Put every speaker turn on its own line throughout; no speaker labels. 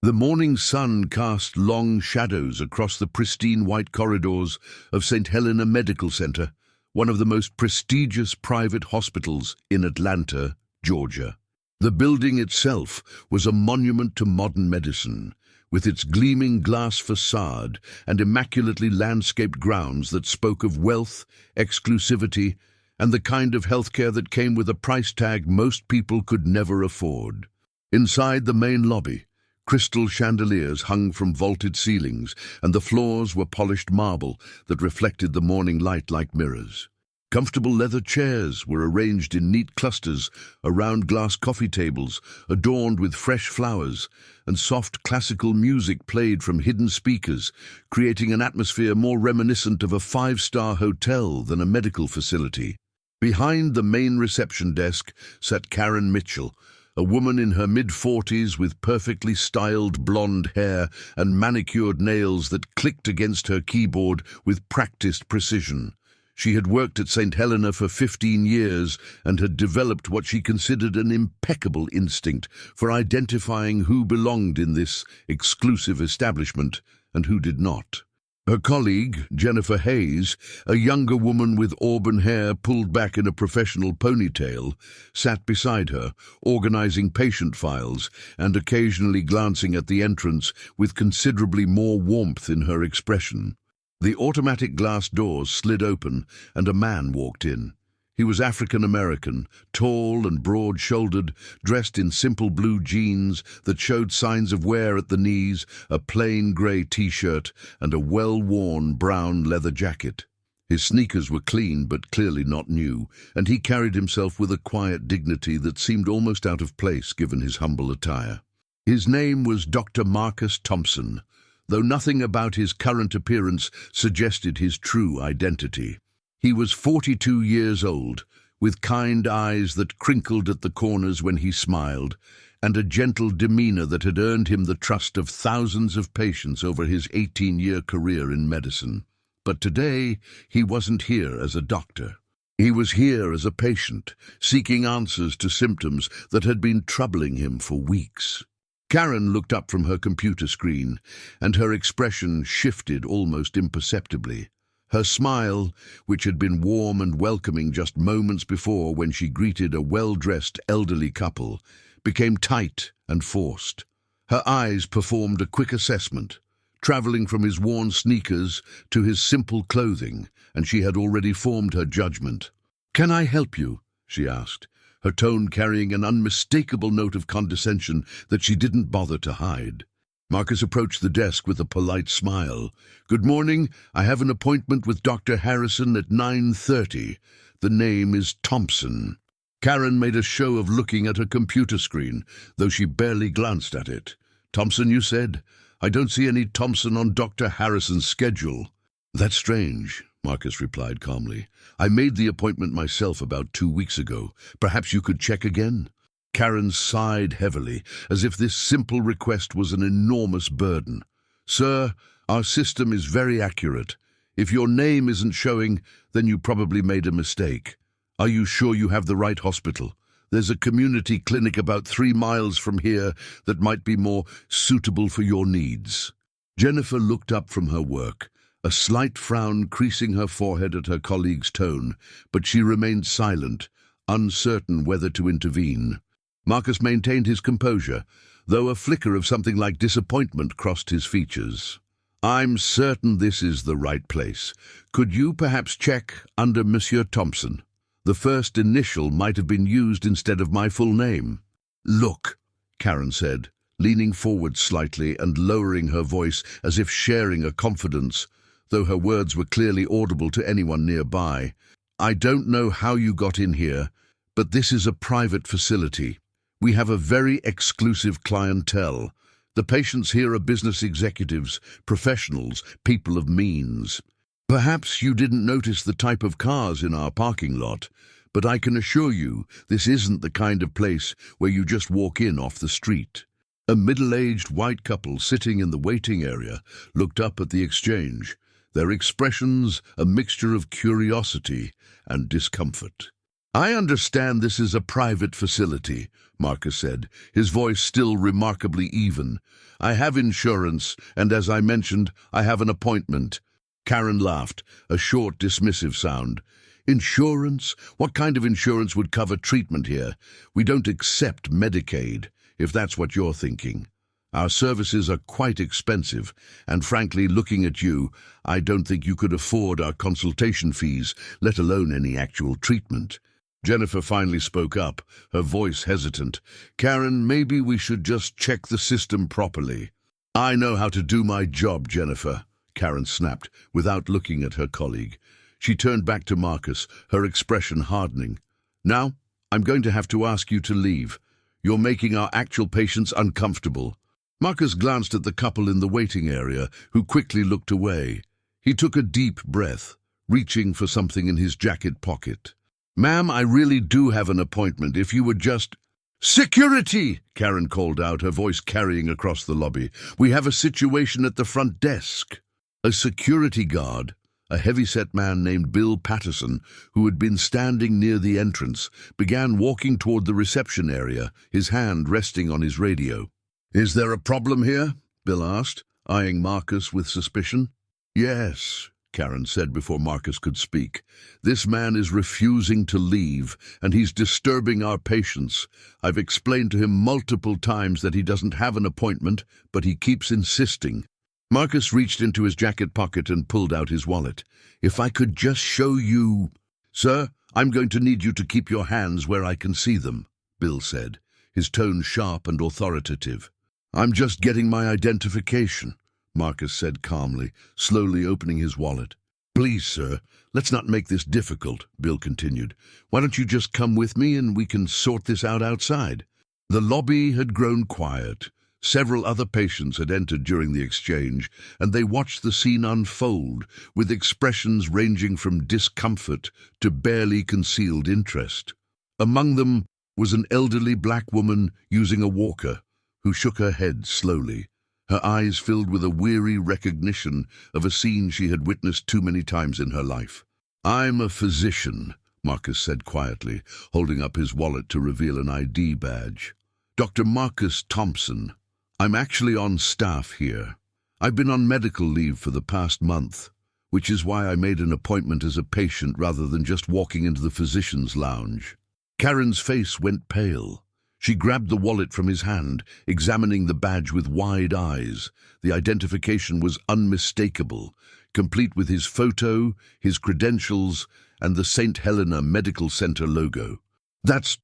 The morning sun cast long shadows across the pristine white corridors of St. Helena Medical Center, one of the most prestigious private hospitals in Atlanta, Georgia. The building itself was a monument to modern medicine, with its gleaming glass facade and immaculately landscaped grounds that spoke of wealth, exclusivity, and the kind of healthcare that came with a price tag most people could never afford. Inside the main lobby, crystal chandeliers hung from vaulted ceilings, and the floors were polished marble that reflected the morning light like mirrors. Comfortable leather chairs were arranged in neat clusters around glass coffee tables, adorned with fresh flowers, and soft classical music played from hidden speakers, creating an atmosphere more reminiscent of a five-star hotel than a medical facility. Behind the main reception desk sat Karen Mitchell, a woman in her mid-40s with perfectly styled blonde hair and manicured nails that clicked against her keyboard with practiced precision. She had worked at St. Helena for 15 years and had developed what she considered an impeccable instinct for identifying who belonged in this exclusive establishment and who did not. Her colleague, Jennifer Hayes, a younger woman with auburn hair pulled back in a professional ponytail, sat beside her, organizing patient files and occasionally glancing at the entrance with considerably more warmth in her expression. The automatic glass doors slid open and a man walked in. He was African-American, tall and broad-shouldered, dressed in simple blue jeans that showed signs of wear at the knees, a plain grey t-shirt, and a well-worn brown leather jacket. His sneakers were clean but clearly not new, and he carried himself with a quiet dignity that seemed almost out of place given his humble attire. His name was Dr. Marcus Thompson, though nothing about his current appearance suggested his true identity. He was 42 years old, with kind eyes that crinkled at the corners when he smiled, and a gentle demeanor that had earned him the trust of thousands of patients over his 18-year career in medicine. But today, he wasn't here as a doctor. He was here as a patient, seeking answers to symptoms that had been troubling him for weeks. Karen looked up from her computer screen, and her expression shifted almost imperceptibly. Her smile, which had been warm and welcoming just moments before when she greeted a well-dressed elderly couple, became tight and forced. Her eyes performed a quick assessment, traveling from his worn sneakers to his simple clothing, and she had already formed her judgment. "Can I help you?" she asked, her tone carrying an unmistakable note of condescension that she didn't bother to hide. Marcus approached the desk with a polite smile. "Good morning. I have an appointment with Dr. Harrison at 9:30. The name is Thompson." Karen made a show of looking at her computer screen, though she barely glanced at it. "Thompson, you said? I don't see any Thompson on Dr. Harrison's schedule." "That's strange," Marcus replied calmly. "I made the appointment myself about 2 weeks ago. Perhaps you could check again?" Karen sighed heavily, as if this simple request was an enormous burden. "Sir, our system is very accurate. If your name isn't showing, then you probably made a mistake. Are you sure you have the right hospital? There's a community clinic about 3 miles from here that might be more suitable for your needs." Jennifer looked up from her work, a slight frown creasing her forehead at her colleague's tone, but she remained silent, uncertain whether to intervene. Marcus maintained his composure, though a flicker of something like disappointment crossed his features. "I'm certain this is the right place. Could you perhaps check under Monsieur Thompson? The first initial might have been used instead of my full name." "Look," Karen said, leaning forward slightly and lowering her voice as if sharing a confidence, though her words were clearly audible to anyone nearby. "I don't know how you got in here, but this is a private facility. We have a very exclusive clientele. The patients here are business executives, professionals, people of means. Perhaps you didn't notice the type of cars in our parking lot, but I can assure you this isn't the kind of place where you just walk in off the street." A middle-aged white couple sitting in the waiting area looked up at the exchange, their expressions a mixture of curiosity and discomfort. I understand this is a private facility, Marcus said, his voice still remarkably even. I have insurance, and as I mentioned, I have an appointment. Karen laughed, a short, dismissive sound. Insurance? What kind of insurance would cover treatment here? We don't accept Medicaid, if that's what you're thinking. Our services are quite expensive, and frankly, looking at you, I don't think you could afford our consultation fees, let alone any actual treatment. Jennifer finally spoke up, her voice hesitant. Karen, maybe we should just check the system properly. I know how to do my job, Jennifer, Karen snapped, without looking at her colleague. She turned back to Marcus, her expression hardening. Now, I'm going to have to ask you to leave. You're making our actual patients uncomfortable. Marcus glanced at the couple in the waiting area, who quickly looked away. He took a deep breath, reaching for something in his jacket pocket. Ma'am, I really do have an appointment. If you would just... Security! Karen called out, her voice carrying across the lobby. We have a situation at the front desk. A security guard, a heavy-set man named Bill Patterson, who had been standing near the entrance, began walking toward the reception area, his hand resting on his radio. Is there a problem here? Bill asked, eyeing Marcus with suspicion. Yes, Karen said before Marcus could speak. This man is refusing to leave, and he's disturbing our patients. I've explained to him multiple times that he doesn't have an appointment, but he keeps insisting. Marcus reached into his jacket pocket and pulled out his wallet. If I could just show you... Sir, I'm going to need you to keep your hands where I can see them, Bill said, his tone sharp and authoritative. I'm just getting my identification, Marcus said calmly, slowly opening his wallet. Please, sir, let's not make this difficult, Bill continued. Why don't you just come with me and we can sort this out outside? The lobby had grown quiet. Several other patients had entered during the exchange, and they watched the scene unfold, with expressions ranging from discomfort to barely concealed interest. Among them was an elderly black woman using a walker, who shook her head slowly, her eyes filled with a weary recognition of a scene she had witnessed too many times in her life. I'm a physician, Marcus said quietly, holding up his wallet to reveal an ID badge. Dr. Marcus Thompson. I'm actually on staff here. I've been on medical leave for the past month, which is why I made an appointment as a patient rather than just walking into the physician's lounge. Karen's face went pale. She grabbed the wallet from his hand, examining the badge with wide eyes. The identification was unmistakable, complete with his photo, his credentials, and the St. Helena Medical Center logo. That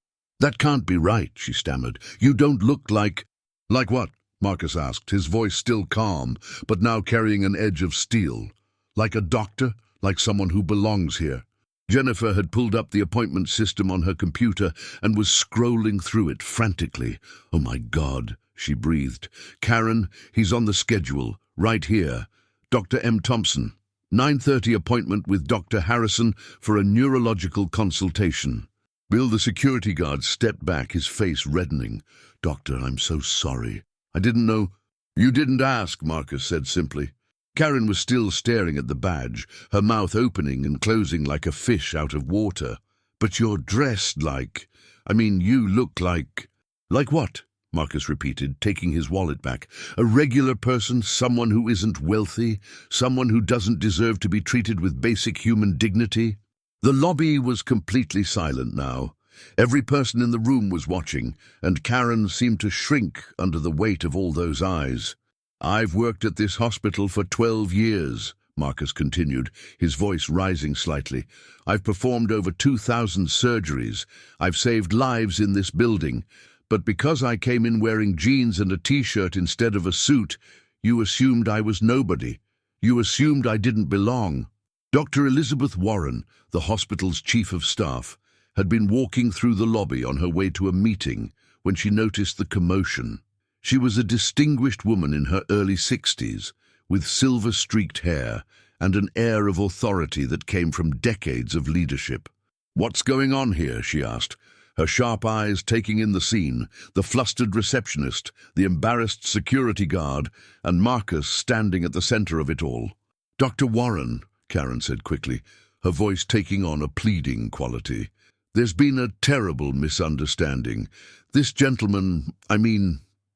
can't be right, she stammered. You don't look like... Like what? Marcus asked, his voice still calm, but now carrying an edge of steel. Like a doctor? Like someone who belongs here? Jennifer had pulled up the appointment system on her computer and was scrolling through it frantically. Oh my God, she breathed. Karen, he's on the schedule, right here. Dr. M. Thompson, 9:30 appointment with Dr. Harrison for a neurological consultation. Bill, the security guard, stepped back, his face reddening. Doctor, I'm so sorry. I didn't know. You didn't ask, Marcus said simply. Karen was still staring at the badge, her mouth opening and closing like a fish out of water. But you're dressed like... you look like... Like what? Marcus repeated, taking his wallet back. A regular person, someone who isn't wealthy, someone who doesn't deserve to be treated with basic human dignity? The lobby was completely silent now. Every person in the room was watching, and Karen seemed to shrink under the weight of all those eyes. I've worked at this hospital for 12 years, Marcus continued, his voice rising slightly. I've performed over 2,000 surgeries. I've saved lives in this building. But because I came in wearing jeans and a t-shirt instead of a suit, you assumed I was nobody. You assumed I didn't belong. Dr. Elizabeth Warren, the hospital's chief of staff, had been walking through the lobby on her way to a meeting when she noticed the commotion. She was a distinguished woman in her early 60s, with silver-streaked hair and an air of authority that came from decades of leadership. What's going on here? She asked, her sharp eyes taking in the scene, the flustered receptionist, the embarrassed security guard, and Marcus standing at the center of it all. Dr. Warren, Karen said quickly, her voice taking on a pleading quality. There's been a terrible misunderstanding. This gentleman,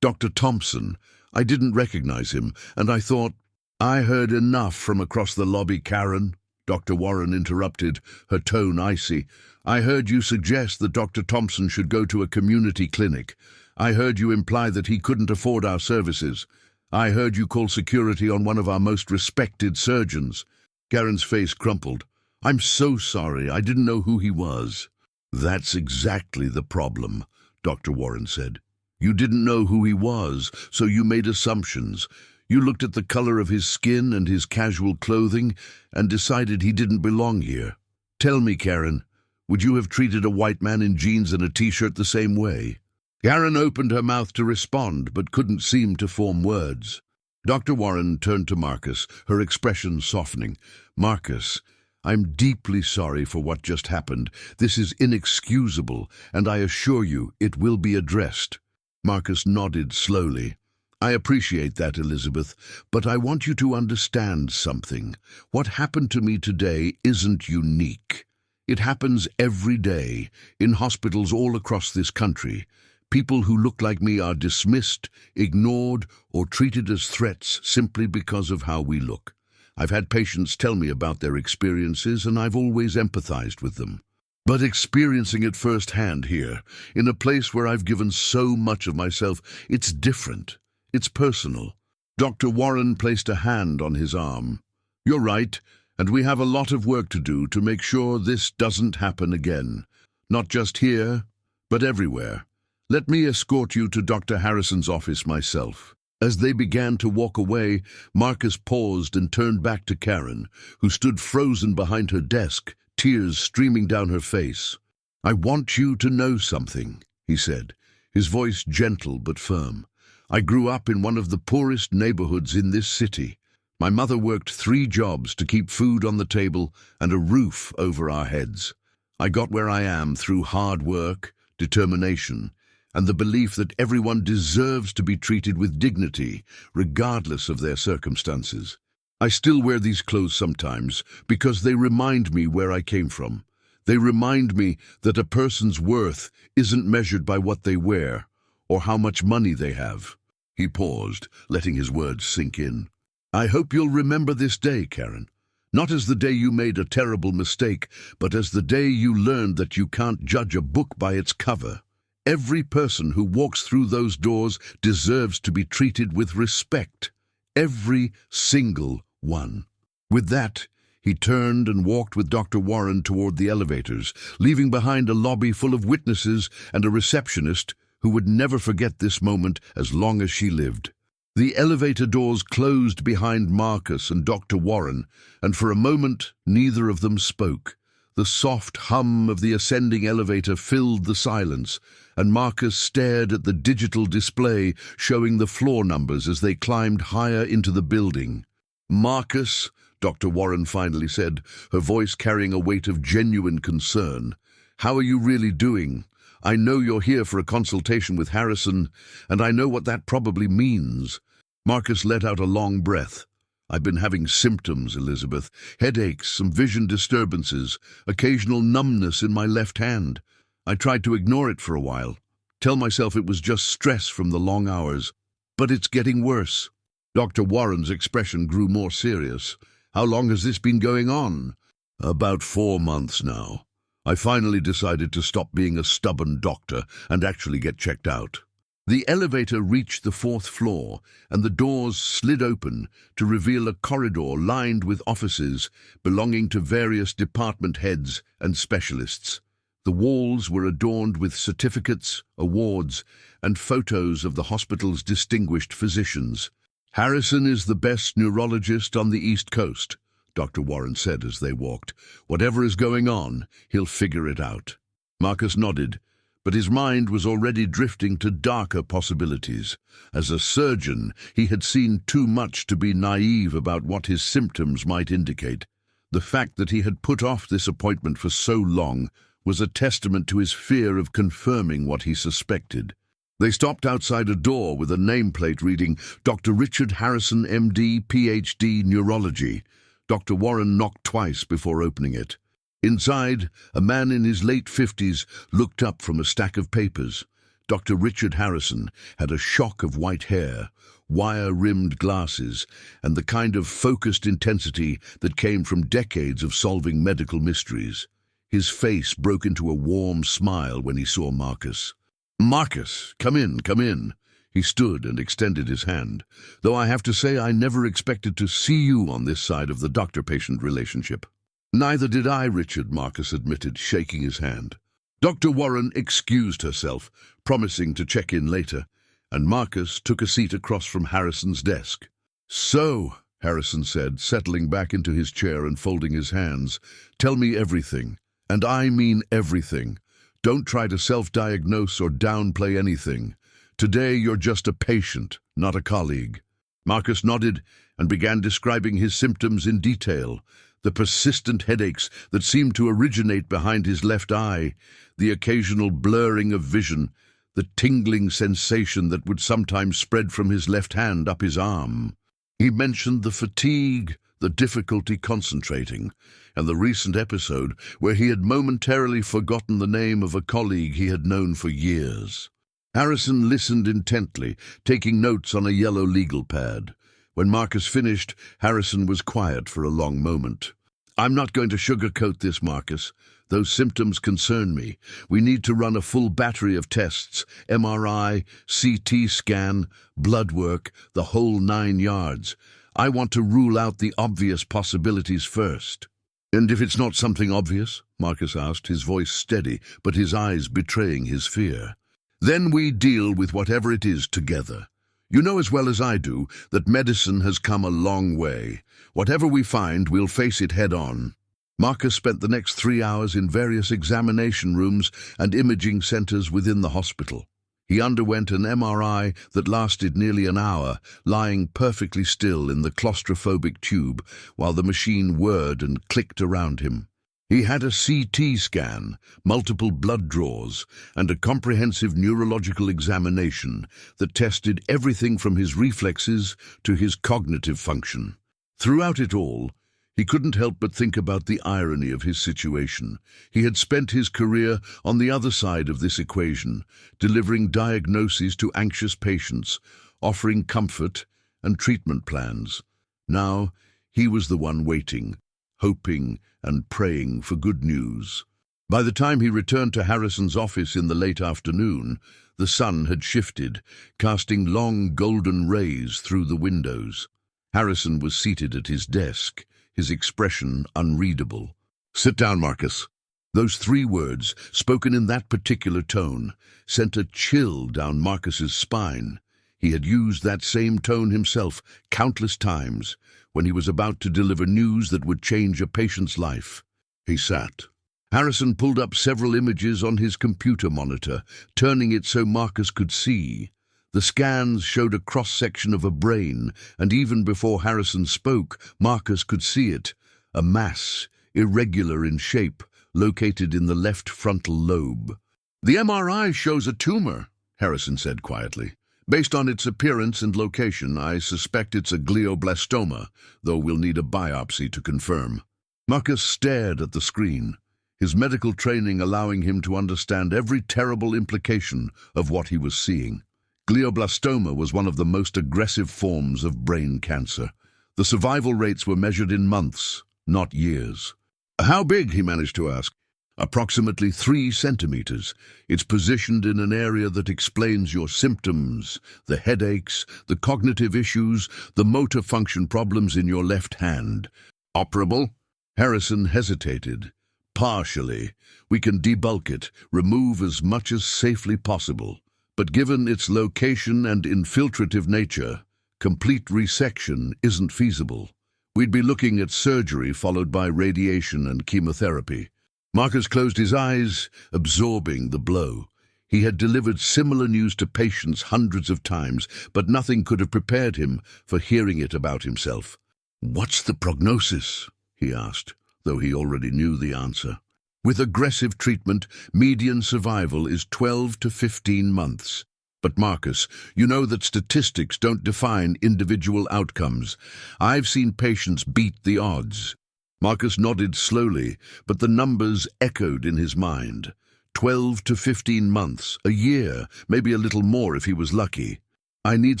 Dr. Thompson, I didn't recognize him, and I thought, I heard enough from across the lobby, Karen, Dr. Warren interrupted, her tone icy. I heard you suggest that Dr. Thompson should go to a community clinic. I heard you imply that he couldn't afford our services. I heard you call security on one of our most respected surgeons. Karen's face crumpled. I'm so sorry, I didn't know who he was. That's exactly the problem, Dr. Warren said. You didn't know who he was, so you made assumptions. You looked at the color of his skin and his casual clothing and decided he didn't belong here. Tell me, Karen, would you have treated a white man in jeans and a t-shirt the same way? Karen opened her mouth to respond, but couldn't seem to form words. Dr. Warren turned to Marcus, her expression softening. Marcus, I'm deeply sorry for what just happened. This is inexcusable, and I assure you it will be addressed. Marcus nodded slowly. I appreciate that, Elizabeth, but I want you to understand something. What happened to me today isn't unique. It happens every day, in hospitals all across this country. People who look like me are dismissed, ignored, or treated as threats simply because of how we look. I've had patients tell me about their experiences, and I've always empathized with them. But experiencing it firsthand here, in a place where I've given so much of myself, it's different. It's personal. Dr. Warren placed a hand on his arm. You're right, and we have a lot of work to do to make sure this doesn't happen again. Not just here, but everywhere. Let me escort you to Dr. Harrison's office myself. As they began to walk away, Marcus paused and turned back to Karen, who stood frozen behind her desk, tears streaming down her face. I want you to know something, he said, his voice gentle but firm. I grew up in one of the poorest neighborhoods in this city. My mother worked 3 jobs to keep food on the table and a roof over our heads. I got where I am through hard work, determination, and the belief that everyone deserves to be treated with dignity, regardless of their circumstances. I still wear these clothes sometimes because they remind me where I came from. They remind me that a person's worth isn't measured by what they wear or how much money they have. He paused, letting his words sink in. I hope you'll remember this day, Karen. Not as the day you made a terrible mistake, but as the day you learned that you can't judge a book by its cover. Every person who walks through those doors deserves to be treated with respect. Every single one. With that, he turned and walked with Dr. Warren toward the elevators, leaving behind a lobby full of witnesses and a receptionist who would never forget this moment as long as she lived. The elevator doors closed behind Marcus and Dr. Warren, and for a moment neither of them spoke. The soft hum of the ascending elevator filled the silence, and Marcus stared at the digital display showing the floor numbers as they climbed higher into the building. Marcus, Dr. Warren finally said, her voice carrying a weight of genuine concern. How are you really doing? I know you're here for a consultation with Harrison, and I know what that probably means. Marcus let out a long breath. I've been having symptoms, Elizabeth. Headaches, some vision disturbances, occasional numbness in my left hand. I tried to ignore it for a while, tell myself it was just stress from the long hours. But it's getting worse. Dr. Warren's expression grew more serious. How long has this been going on? About 4 months now. I finally decided to stop being a stubborn doctor and actually get checked out. The elevator reached the 4th floor, and the doors slid open to reveal a corridor lined with offices belonging to various department heads and specialists. The walls were adorned with certificates, awards, and photos of the hospital's distinguished physicians. Harrison is the best neurologist on the East Coast, Dr. Warren said as they walked. Whatever is going on, he'll figure it out. Marcus nodded, but his mind was already drifting to darker possibilities. As a surgeon, he had seen too much to be naive about what his symptoms might indicate. The fact that he had put off this appointment for so long was a testament to his fear of confirming what he suspected. They stopped outside a door with a nameplate reading, Dr. Richard Harrison, MD, PhD, Neurology. Dr. Warren knocked twice before opening it. Inside, a man in his late 50s looked up from a stack of papers. Dr. Richard Harrison had a shock of white hair, wire-rimmed glasses, and the kind of focused intensity that came from decades of solving medical mysteries. His face broke into a warm smile when he saw Marcus. "Marcus, come in, come in." He stood and extended his hand. "Though I have to say I never expected to see you on this side of the doctor-patient relationship." "Neither did I, Richard," Marcus admitted, shaking his hand. Dr. Warren excused herself, promising to check in later, and Marcus took a seat across from Harrison's desk. "So," Harrison said, settling back into his chair and folding his hands, "tell me everything. And I mean everything. Don't try to self-diagnose or downplay anything. Today you're just a patient, not a colleague." Marcus nodded and began describing his symptoms in detail. The persistent headaches that seemed to originate behind his left eye, the occasional blurring of vision, the tingling sensation that would sometimes spread from his left hand up his arm. He mentioned the fatigue, the difficulty concentrating, and the recent episode where he had momentarily forgotten the name of a colleague he had known for years. Harrison listened intently, taking notes on a yellow legal pad. When Marcus finished, Harrison was quiet for a long moment. "I'm not going to sugarcoat this, Marcus. Those symptoms concern me. We need to run a full battery of tests, MRI, CT scan, blood work, the whole 9 yards. I want to rule out the obvious possibilities first." "And if it's not something obvious?" Marcus asked, his voice steady, but his eyes betraying his fear. "Then we deal with whatever it is together. You know as well as I do that medicine has come a long way. Whatever we find, we'll face it head-on." Marcus spent the next 3 hours in various examination rooms and imaging centers within the hospital. He underwent an MRI that lasted nearly an hour, lying perfectly still in the claustrophobic tube while the machine whirred and clicked around him. He had a CT scan, multiple blood draws, and a comprehensive neurological examination that tested everything from his reflexes to his cognitive function. Throughout it all, he couldn't help but think about the irony of his situation. He had spent his career on the other side of this equation, delivering diagnoses to anxious patients, offering comfort and treatment plans. Now, he was the one waiting, hoping and praying for good news. By the time he returned to Harrison's office in the late afternoon, the sun had shifted, casting long golden rays through the windows. Harrison was seated at his desk, his expression unreadable. "Sit down, Marcus." Those 3 words, spoken in that particular tone, sent a chill down Marcus's spine. He had used that same tone himself countless times when he was about to deliver news that would change a patient's life. He sat. Harrison pulled up several images on his computer monitor, turning it so Marcus could see. The scans showed a cross-section of a brain, and even before Harrison spoke, Marcus could see it. A mass, irregular in shape, located in the left frontal lobe. "The MRI shows a tumor," Harrison said quietly. "Based on its appearance and location, I suspect it's a glioblastoma, though we'll need a biopsy to confirm." Marcus stared at the screen, his medical training allowing him to understand every terrible implication of what he was seeing. Glioblastoma was one of the most aggressive forms of brain cancer. The survival rates were measured in months, not years. "How big?" he managed to ask. "Approximately 3 centimeters. It's positioned in an area that explains your symptoms, the headaches, the cognitive issues, the motor function problems in your left hand." "Operable?" Harrison hesitated. "Partially. We can debulk it, remove as much as safely possible. But given its location and infiltrative nature, complete resection isn't feasible. We'd be looking at surgery followed by radiation and chemotherapy." Marcus closed his eyes, absorbing the blow. He had delivered similar news to patients hundreds of times, but nothing could have prepared him for hearing it about himself. "What's the prognosis?" he asked, though he already knew the answer. "With aggressive treatment, median survival is 12 to 15 months. But Marcus, you know that statistics don't define individual outcomes. I've seen patients beat the odds." Marcus nodded slowly, but the numbers echoed in his mind. 12 to 15 months, a year, maybe a little more if he was lucky. "I need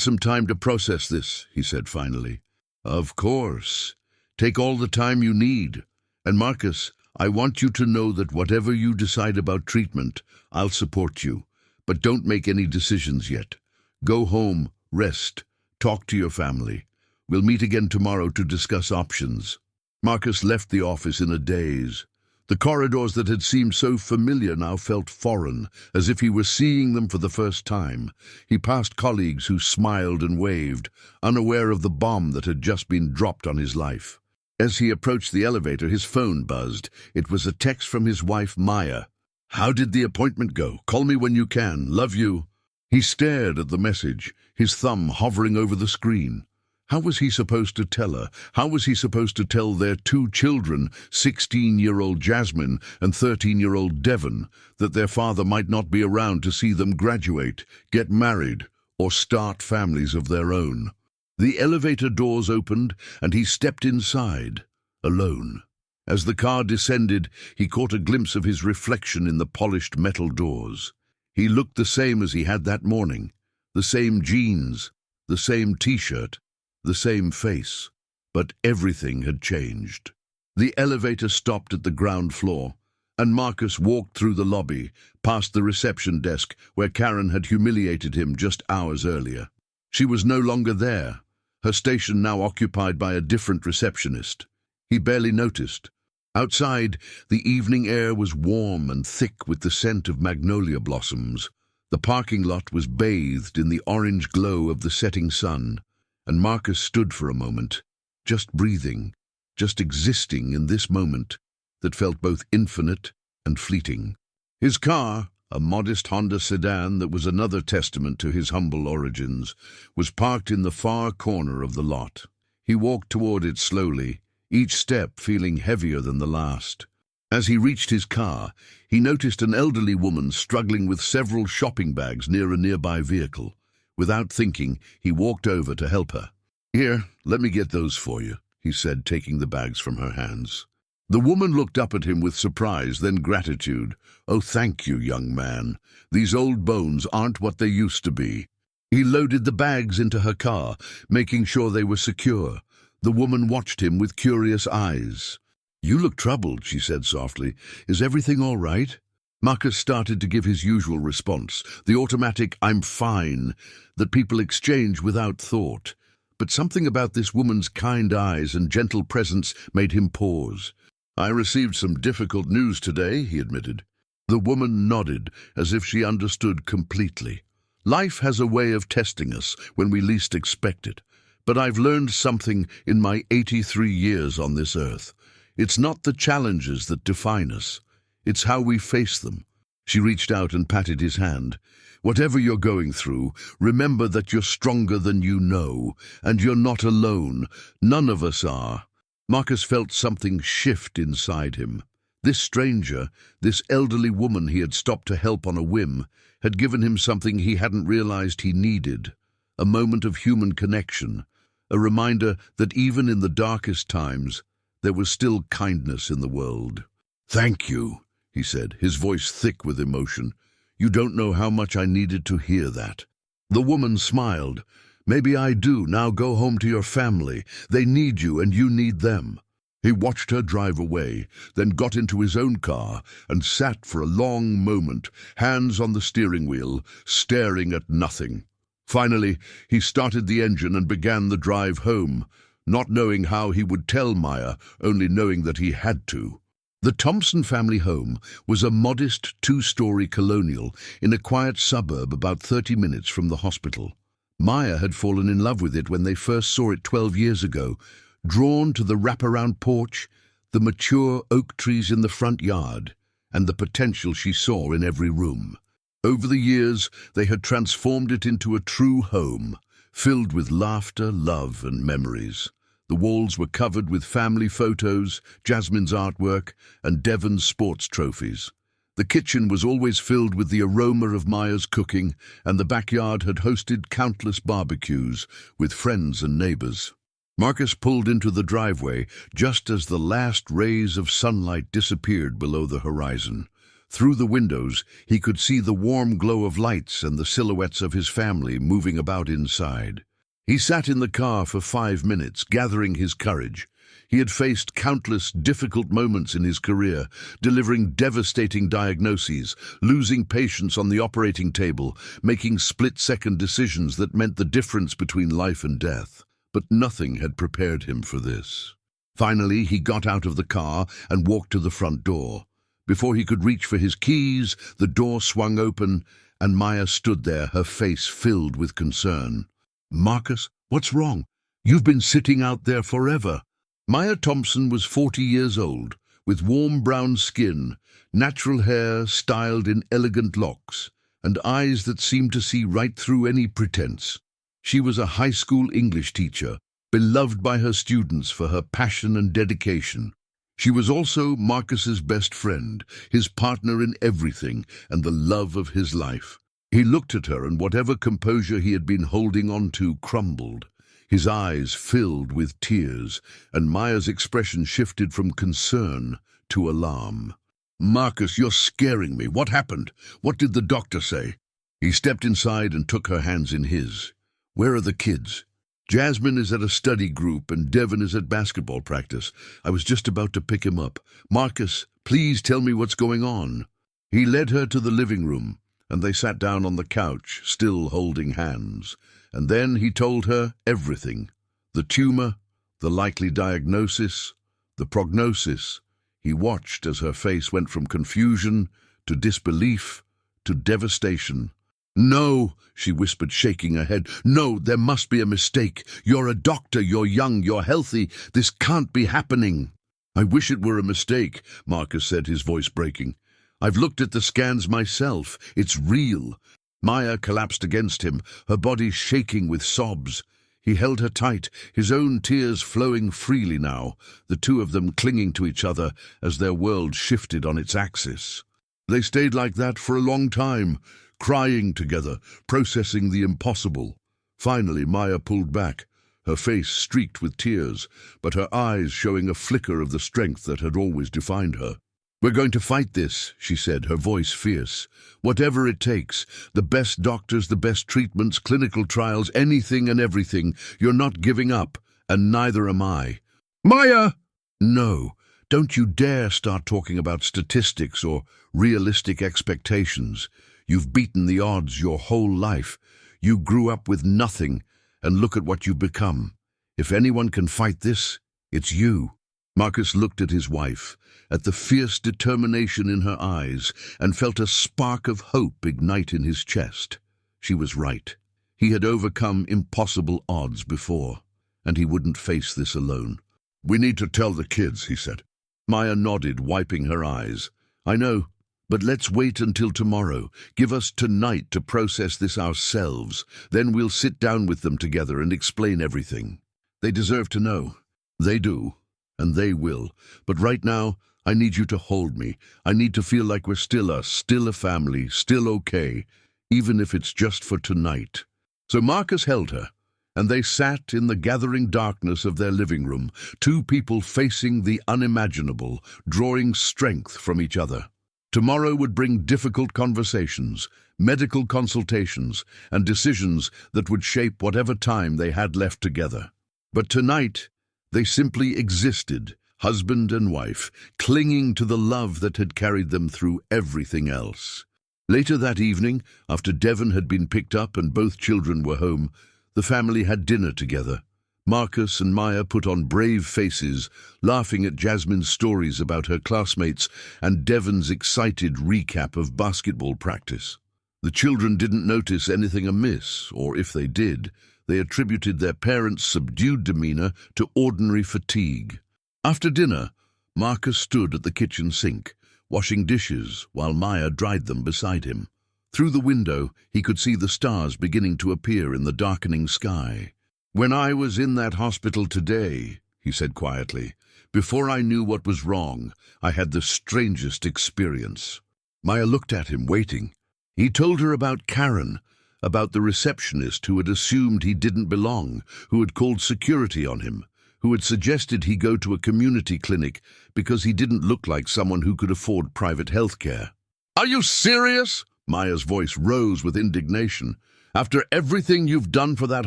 some time to process this," he said finally. "Of course. Take all the time you need. And Marcus, I want you to know that whatever you decide about treatment, I'll support you. But don't make any decisions yet. Go home, rest, talk to your family. We'll meet again tomorrow to discuss options." Marcus left the office in a daze. The corridors that had seemed so familiar now felt foreign, as if he were seeing them for the first time. He passed colleagues who smiled and waved, unaware of the bomb that had just been dropped on his life. As he approached the elevator, his phone buzzed. It was a text from his wife, Maya. "How did the appointment go? Call me when you can. Love you." He stared at the message, his thumb hovering over the screen. How was he supposed to tell her? How was he supposed to tell their two children, 16-year-old Jasmine and 13-year-old Devon, that their father might not be around to see them graduate, get married, or start families of their own? The elevator doors opened, and he stepped inside, alone. As the car descended, he caught a glimpse of his reflection in the polished metal doors. He looked the same as he had that morning. The same jeans, the same t-shirt, the same face, but everything had changed. The elevator stopped at the ground floor, and Marcus walked through the lobby, past the reception desk where Karen had humiliated him just hours earlier. She was no longer there, her station now occupied by a different receptionist. He barely noticed. Outside, the evening air was warm and thick with the scent of magnolia blossoms. The parking lot was bathed in the orange glow of the setting sun, and Marcus stood for a moment, just breathing, just existing in this moment that felt both infinite and fleeting. His car, a modest Honda sedan that was another testament to his humble origins, was parked in the far corner of the lot. He walked toward it slowly, each step feeling heavier than the last. As he reached his car, he noticed an elderly woman struggling with several shopping bags near a nearby vehicle. Without thinking, he walked over to help her. "Here, let me get those for you," he said, taking the bags from her hands. The woman looked up at him with surprise, then gratitude. "Oh, thank you, young man. These old bones aren't what they used to be." He loaded the bags into her car, making sure they were secure. The woman watched him with curious eyes. "You look troubled," she said softly. "Is everything all right?" Marcus started to give his usual response, the automatic "I'm fine" that people exchange without thought. But something about this woman's kind eyes and gentle presence made him pause. "I received some difficult news today," he admitted. The woman nodded, as if she understood completely. "Life has a way of testing us when we least expect it. But I've learned something in my 83 years on this earth. It's not the challenges that define us. It's how we face them." She reached out and patted his hand. "Whatever you're going through, remember that you're stronger than you know, and you're not alone. None of us are." Marcus felt something shift inside him. This stranger, this elderly woman he had stopped to help on a whim, had given him something he hadn't realized he needed. A moment of human connection, a reminder that even in the darkest times, there was still kindness in the world. "Thank you," he said, his voice thick with emotion. "You don't know how much I needed to hear that." The woman smiled. "Maybe I do. Now go home to your family. They need you and you need them." He watched her drive away, then got into his own car and sat for a long moment, hands on the steering wheel, staring at nothing. Finally, he started the engine and began the drive home, not knowing how he would tell Maya, only knowing that he had to. The Thompson family home was a modest two-story colonial in a quiet suburb about 30 minutes from the hospital. Maya had fallen in love with it when they first saw it 12 years ago, drawn to the wraparound porch, the mature oak trees in the front yard, and the potential she saw in every room. Over the years, they had transformed it into a true home, filled with laughter, love, and memories. The walls were covered with family photos, Jasmine's artwork, and Devon's sports trophies. The kitchen was always filled with the aroma of Maya's cooking, and the backyard had hosted countless barbecues with friends and neighbors. Marcus pulled into the driveway just as the last rays of sunlight disappeared below the horizon. Through the windows, he could see the warm glow of lights and the silhouettes of his family moving about inside. He sat in the car for 5 minutes, gathering his courage. He had faced countless difficult moments in his career, delivering devastating diagnoses, losing patients on the operating table, making split-second decisions that meant the difference between life and death. But nothing had prepared him for this. Finally, he got out of the car and walked to the front door. Before he could reach for his keys, the door swung open, and Maya stood there, her face filled with concern. "Marcus, what's wrong? You've been sitting out there forever." Maya Thompson was 40 years old, with warm brown skin, natural hair styled in elegant locks, and eyes that seemed to see right through any pretense. She was a high school English teacher, beloved by her students for her passion and dedication. She was also Marcus's best friend, his partner in everything, and the love of his life. He looked at her, and whatever composure he had been holding on to crumbled. His eyes filled with tears, and Maya's expression shifted from concern to alarm. "Marcus, you're scaring me. What happened? What did the doctor say?" He stepped inside and took her hands in his. "Where are the kids?" "Jasmine is at a study group and Devon is at basketball practice. I was just about to pick him up. Marcus, please tell me what's going on." He led her to the living room, and they sat down on the couch, still holding hands. And then he told her everything. The tumor, the likely diagnosis, the prognosis. He watched as her face went from confusion to disbelief to devastation. "No," she whispered, shaking her head. "No, there must be a mistake. You're a doctor, you're young, you're healthy. This can't be happening." "I wish it were a mistake," Marcus said, his voice breaking. "I've looked at the scans myself. It's real." Maya collapsed against him, her body shaking with sobs. He held her tight, his own tears flowing freely now, the two of them clinging to each other as their world shifted on its axis. They stayed like that for a long time, crying together, processing the impossible. Finally, Maya pulled back, her face streaked with tears, but her eyes showing a flicker of the strength that had always defined her. "We're going to fight this," she said, her voice fierce. "Whatever it takes, the best doctors, the best treatments, clinical trials, anything and everything. You're not giving up, and neither am I." "Maya!" "No, don't you dare start talking about statistics or realistic expectations. You've beaten the odds your whole life. You grew up with nothing, and look at what you've become. If anyone can fight this, it's you." Marcus looked at his wife, at the fierce determination in her eyes, and felt a spark of hope ignite in his chest. She was right. He had overcome impossible odds before, and he wouldn't face this alone. "We need to tell the kids," he said. Maya nodded, wiping her eyes. "I know, but let's wait until tomorrow. Give us tonight to process this ourselves. Then we'll sit down with them together and explain everything. They deserve to know. They do. And they will. But right now, I need you to hold me. I need to feel like we're still us, still a family, still okay, even if it's just for tonight." So Marcus held her, and they sat in the gathering darkness of their living room, two people facing the unimaginable, drawing strength from each other. Tomorrow would bring difficult conversations, medical consultations, and decisions that would shape whatever time they had left together. But tonight, they simply existed, husband and wife, clinging to the love that had carried them through everything else. Later that evening, after Devon had been picked up and both children were home, the family had dinner together. Marcus and Maya put on brave faces, laughing at Jasmine's stories about her classmates and Devon's excited recap of basketball practice. The children didn't notice anything amiss, or if they did, they attributed their parents' subdued demeanor to ordinary fatigue. After dinner, Marcus stood at the kitchen sink, washing dishes while Maya dried them beside him. Through the window, he could see the stars beginning to appear in the darkening sky. "When I was in that hospital today," he said quietly, "before I knew what was wrong, I had the strangest experience." Maya looked at him, waiting. He told her about Karen, about the receptionist who had assumed he didn't belong, who had called security on him, who had suggested he go to a community clinic because he didn't look like someone who could afford private health care. "Are you serious?" Maya's voice rose with indignation. "After everything you've done for that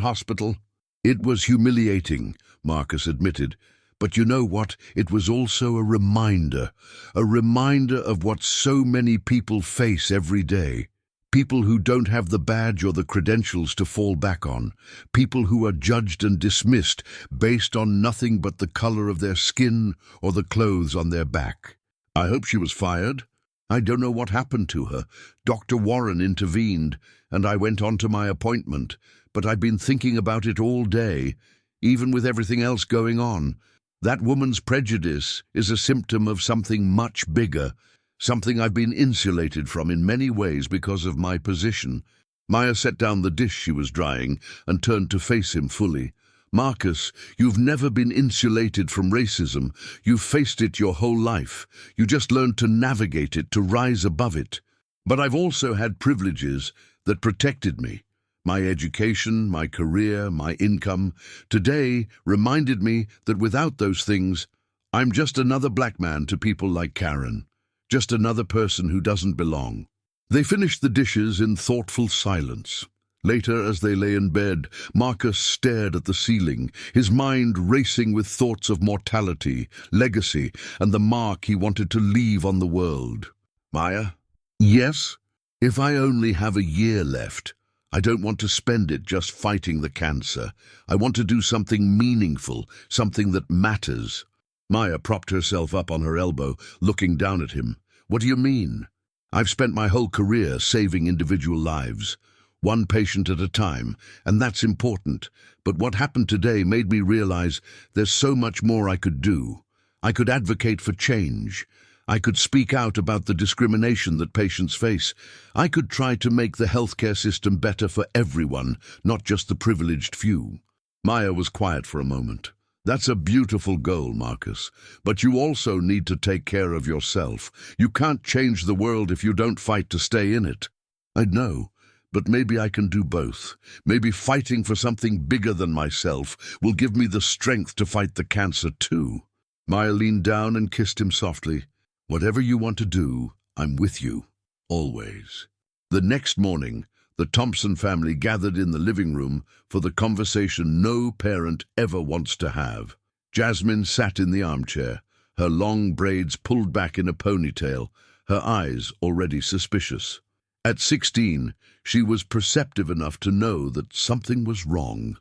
hospital?" "It was humiliating," Marcus admitted. "But you know what? It was also a reminder of what so many people face every day. People who don't have the badge or the credentials to fall back on. People who are judged and dismissed based on nothing but the color of their skin or the clothes on their back." "I hope she was fired." "I don't know what happened to her. Dr. Warren intervened, and I went on to my appointment. But I've been thinking about it all day, even with everything else going on. That woman's prejudice is a symptom of something much bigger, something I've been insulated from in many ways because of my position." Maya set down the dish she was drying and turned to face him fully. "Marcus, you've never been insulated from racism. You've faced it your whole life. You just learned to navigate it, to rise above it. But I've also had privileges that protected me. My education, my career, my income, today reminded me that without those things, I'm just another black man to people like Karen. Just another person who doesn't belong." They finished the dishes in thoughtful silence. Later, as they lay in bed, Marcus stared at the ceiling, his mind racing with thoughts of mortality, legacy, and the mark he wanted to leave on the world. "Maya?" "Yes?" "If I only have a year left, I don't want to spend it just fighting the cancer. I want to do something meaningful, something that matters." Maya propped herself up on her elbow, looking down at him. "What do you mean?" "I've spent my whole career saving individual lives, one patient at a time, and that's important. But what happened today made me realize there's so much more I could do. I could advocate for change. I could speak out about the discrimination that patients face. I could try to make the healthcare system better for everyone, not just the privileged few." Maya was quiet for a moment. "That's a beautiful goal, Marcus. But you also need to take care of yourself. You can't change the world if you don't fight to stay in it." "I know, but maybe I can do both. Maybe fighting for something bigger than myself will give me the strength to fight the cancer too." Maya leaned down and kissed him softly. "Whatever you want to do, I'm with you, always." The next morning, the Thompson family gathered in the living room for the conversation no parent ever wants to have. Jasmine sat in the armchair, her long braids pulled back in a ponytail, her eyes already suspicious. At 16, she was perceptive enough to know that something was wrong.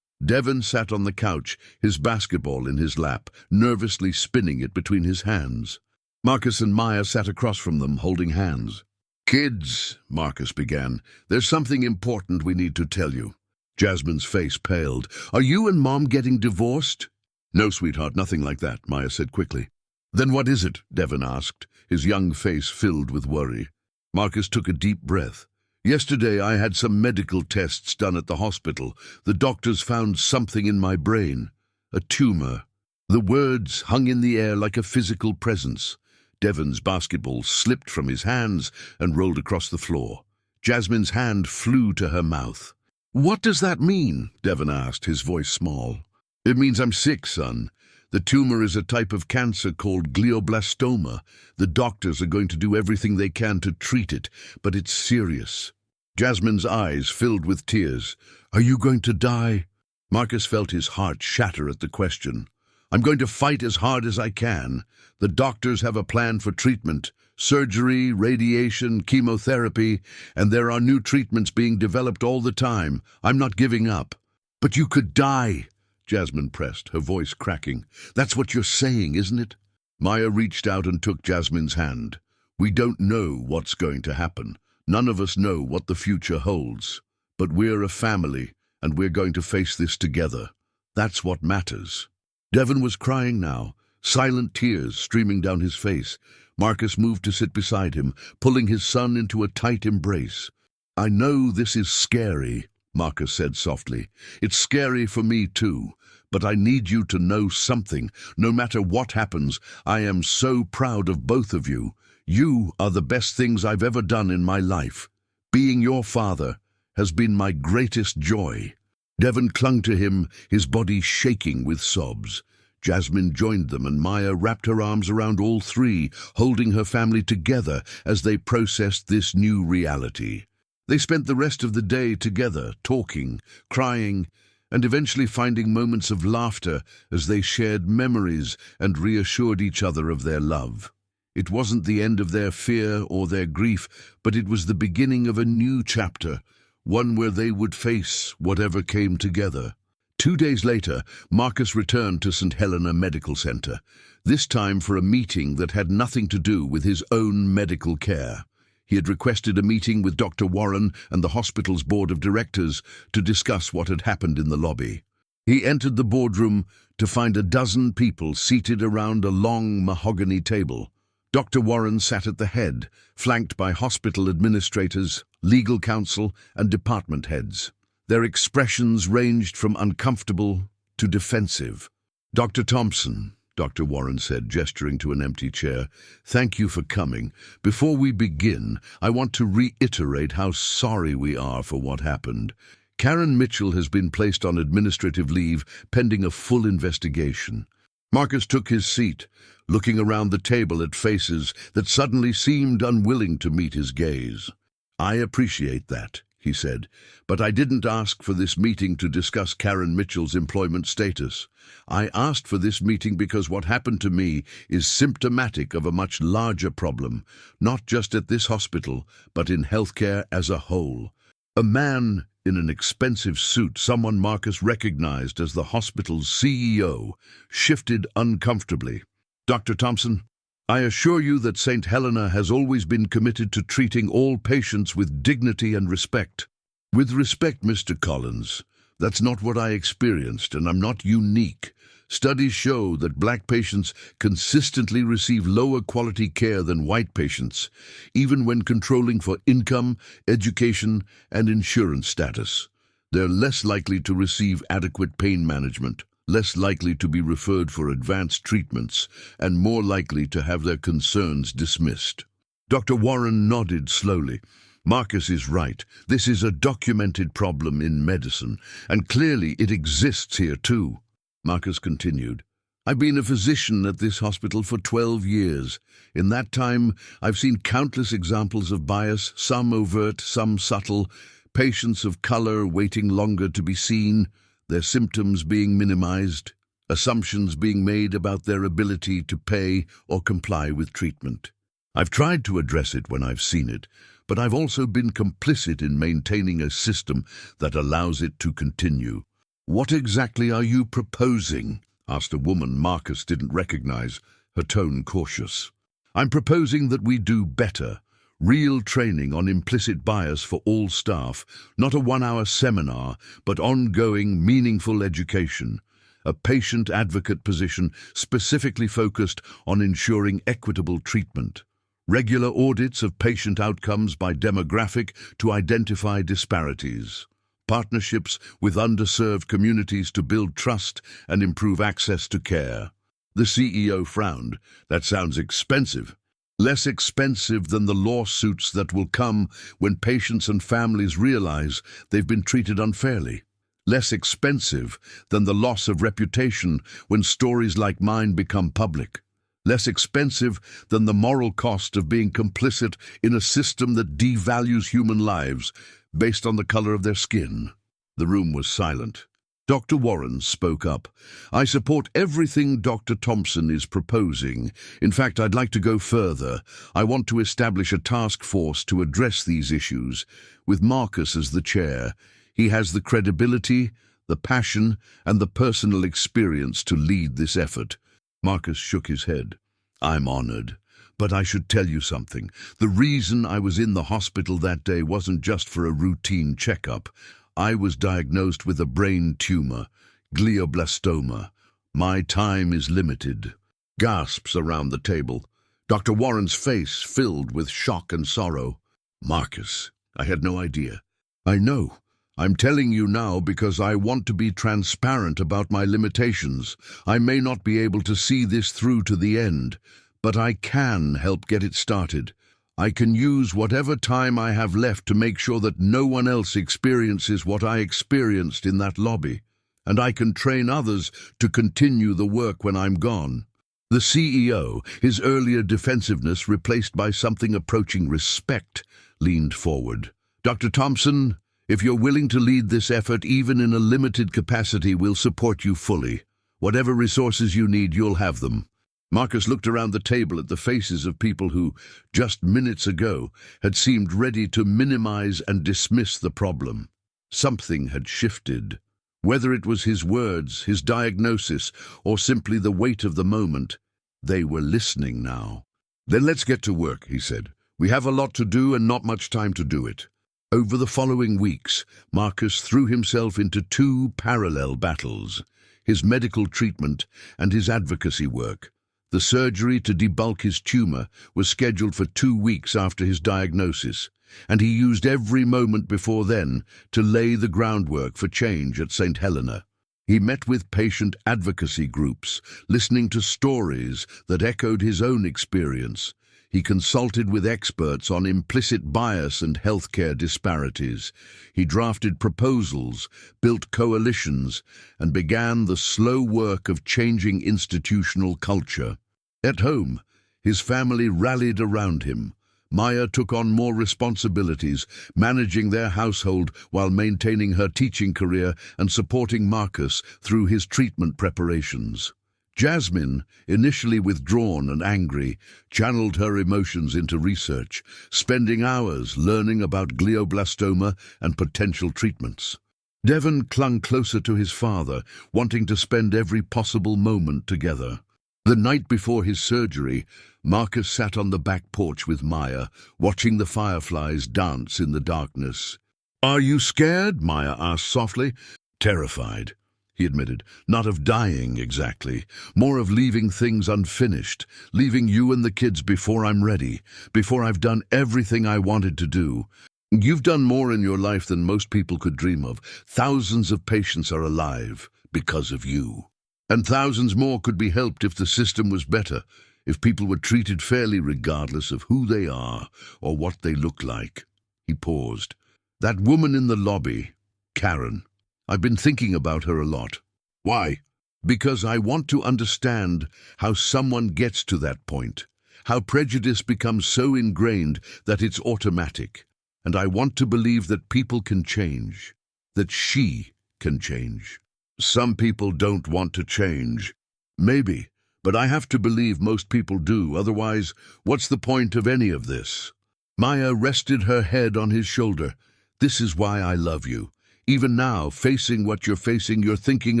Devon sat on the couch, his basketball in his lap, nervously spinning it between his hands. Marcus and Maya sat across from them, holding hands. "Kids," Marcus began, "there's something important we need to tell you." Jasmine's face paled. "Are you and Mom getting divorced?" "No, sweetheart, nothing like that," Maya said quickly. "Then what is it?" Devon asked, his young face filled with worry. Marcus took a deep breath. "Yesterday I had some medical tests done at the hospital. The doctors found something in my brain. A tumor." The words hung in the air like a physical presence. Devon's basketball slipped from his hands and rolled across the floor. Jasmine's hand flew to her mouth. "What does that mean?" Devon asked, his voice small. "It means I'm sick, son. The tumor is a type of cancer called glioblastoma. The doctors are going to do everything they can to treat it, but it's serious." Jasmine's eyes filled with tears. "Are you going to die?" Marcus felt his heart shatter at the question. "I'm going to fight as hard as I can. The doctors have a plan for treatment, surgery, radiation, chemotherapy, and there are new treatments being developed all the time. I'm not giving up." "But you could die," Jasmine pressed, her voice cracking. "That's what you're saying, isn't it?" Maya reached out and took Jasmine's hand. "We don't know what's going to happen. None of us know what the future holds. But we're a family, and we're going to face this together. That's what matters." Devon was crying now, silent tears streaming down his face. Marcus moved to sit beside him, pulling his son into a tight embrace. "I know this is scary," Marcus said softly. "It's scary for me too, but I need you to know something. No matter what happens, I am so proud of both of you. You are the best things I've ever done in my life. Being your father has been my greatest joy." Devon clung to him, his body shaking with sobs. Jasmine joined them, and Maya wrapped her arms around all three, holding her family together as they processed this new reality. They spent the rest of the day together, talking, crying, and eventually finding moments of laughter as they shared memories and reassured each other of their love. It wasn't the end of their fear or their grief, but it was the beginning of a new chapter, one where they would face whatever came together. 2 days later, Marcus returned to St. Helena Medical Center, this time for a meeting that had nothing to do with his own medical care. He had requested a meeting with Dr. Warren and the hospital's board of directors to discuss what had happened in the lobby. He entered the boardroom to find a dozen people seated around a long mahogany table. Dr. Warren sat at the head, flanked by hospital administrators, legal counsel, and department heads. Their expressions ranged from uncomfortable to defensive. "Dr. Thompson," Dr. Warren said, gesturing to an empty chair, "thank you for coming. Before we begin, I want to reiterate how sorry we are for what happened. Karen Mitchell has been placed on administrative leave pending a full investigation." Marcus took his seat, looking around the table at faces that suddenly seemed unwilling to meet his gaze. "I appreciate that," he said, "but I didn't ask for this meeting to discuss Karen Mitchell's employment status. I asked for this meeting because what happened to me is symptomatic of a much larger problem, not just at this hospital, but in healthcare as a whole." A man in an expensive suit, someone Marcus recognized as the hospital's CEO, shifted uncomfortably. "Dr. Thompson, I assure you that St. Helena has always been committed to treating all patients with dignity and respect." "With respect, Mr. Collins, that's not what I experienced, and I'm not unique. Studies show that black patients consistently receive lower quality care than white patients, even when controlling for income, education, and insurance status. They're less likely to receive adequate pain management, less likely to be referred for advanced treatments, and more likely to have their concerns dismissed." Dr. Warren nodded slowly. "Marcus is right. This is a documented problem in medicine, and clearly it exists here too." Marcus continued, "I've been a physician at this hospital for 12 years. In that time, I've seen countless examples of bias, some overt, some subtle, patients of color waiting longer to be seen, their symptoms being minimized, assumptions being made about their ability to pay or comply with treatment. I've tried to address it when I've seen it, but I've also been complicit in maintaining a system that allows it to continue." "What exactly are you proposing?" asked a woman Marcus didn't recognize, her tone cautious. "I'm proposing that we do better. Real training on implicit bias for all staff, not a 1-hour seminar, but ongoing, meaningful education. A patient advocate position specifically focused on ensuring equitable treatment. Regular audits of patient outcomes by demographic to identify disparities. Partnerships with underserved communities to build trust and improve access to care." The CEO frowned. "That sounds expensive." "Less expensive than the lawsuits that will come when patients and families realize they've been treated unfairly. Less expensive than the loss of reputation when stories like mine become public. Less expensive than the moral cost of being complicit in a system that devalues human lives based on the color of their skin." The room was silent. Dr. Warren spoke up. "I support everything Dr. Thompson is proposing. In fact, I'd like to go further. I want to establish a task force to address these issues, with Marcus as the chair. He has the credibility, the passion, and the personal experience to lead this effort." Marcus shook his head. "I'm honored. But I should tell you something. The reason I was in the hospital that day wasn't just for a routine checkup. I was diagnosed with a brain tumor, glioblastoma. My time is limited." Gasps around the table. Dr. Warren's face filled with shock and sorrow. "Marcus, I had no idea." "I know. I'm telling you now because I want to be transparent about my limitations. I may not be able to see this through to the end, but I can help get it started. I can use whatever time I have left to make sure that no one else experiences what I experienced in that lobby." and I can train others to continue the work when I'm gone." The CEO, his earlier defensiveness replaced by something approaching respect, leaned forward. "Dr. Thompson, if you're willing to lead this effort even in a limited capacity, we'll support you fully. Whatever resources you need, you'll have them." Marcus looked around the table at the faces of people who, just minutes ago, had seemed ready to minimize and dismiss the problem. Something had shifted. Whether it was his words, his diagnosis, or simply the weight of the moment, they were listening now. "Then let's get to work," he said. "We have a lot to do and not much time to do it." Over the following weeks, Marcus threw himself into two parallel battles: his medical treatment and his advocacy work. The surgery to debulk his tumor was scheduled for 2 weeks after his diagnosis, and he used every moment before then to lay the groundwork for change at St. Helena. He met with patient advocacy groups, listening to stories that echoed his own experience. He consulted with experts on implicit bias and healthcare disparities. He drafted proposals, built coalitions, and began the slow work of changing institutional culture. At home, his family rallied around him. Maya took on more responsibilities, managing their household while maintaining her teaching career and supporting Marcus through his treatment preparations. Jasmine, initially withdrawn and angry, channeled her emotions into research, spending hours learning about glioblastoma and potential treatments. Devon clung closer to his father, wanting to spend every possible moment together. The night before his surgery, Marcus sat on the back porch with Maya, watching the fireflies dance in the darkness. "Are you scared?" Maya asked softly. "Terrified," he admitted. "Not of dying, exactly. More of leaving things unfinished, leaving you and the kids before I'm ready, before I've done everything I wanted to do. You've done more in your life than most people could dream of. Thousands of patients are alive because of you. And thousands more could be helped if the system was better, if people were treated fairly regardless of who they are or what they look like." He paused. "That woman in the lobby, Karen, I've been thinking about her a lot." "Why?" "Because I want to understand how someone gets to that point, how prejudice becomes so ingrained that it's automatic. And I want to believe that people can change, that she can change." "Some people don't want to change." "Maybe, but I have to believe most people do, otherwise, what's the point of any of this?" Maya rested her head on his shoulder. "This is why I love you. Even now, facing what you're facing, you're thinking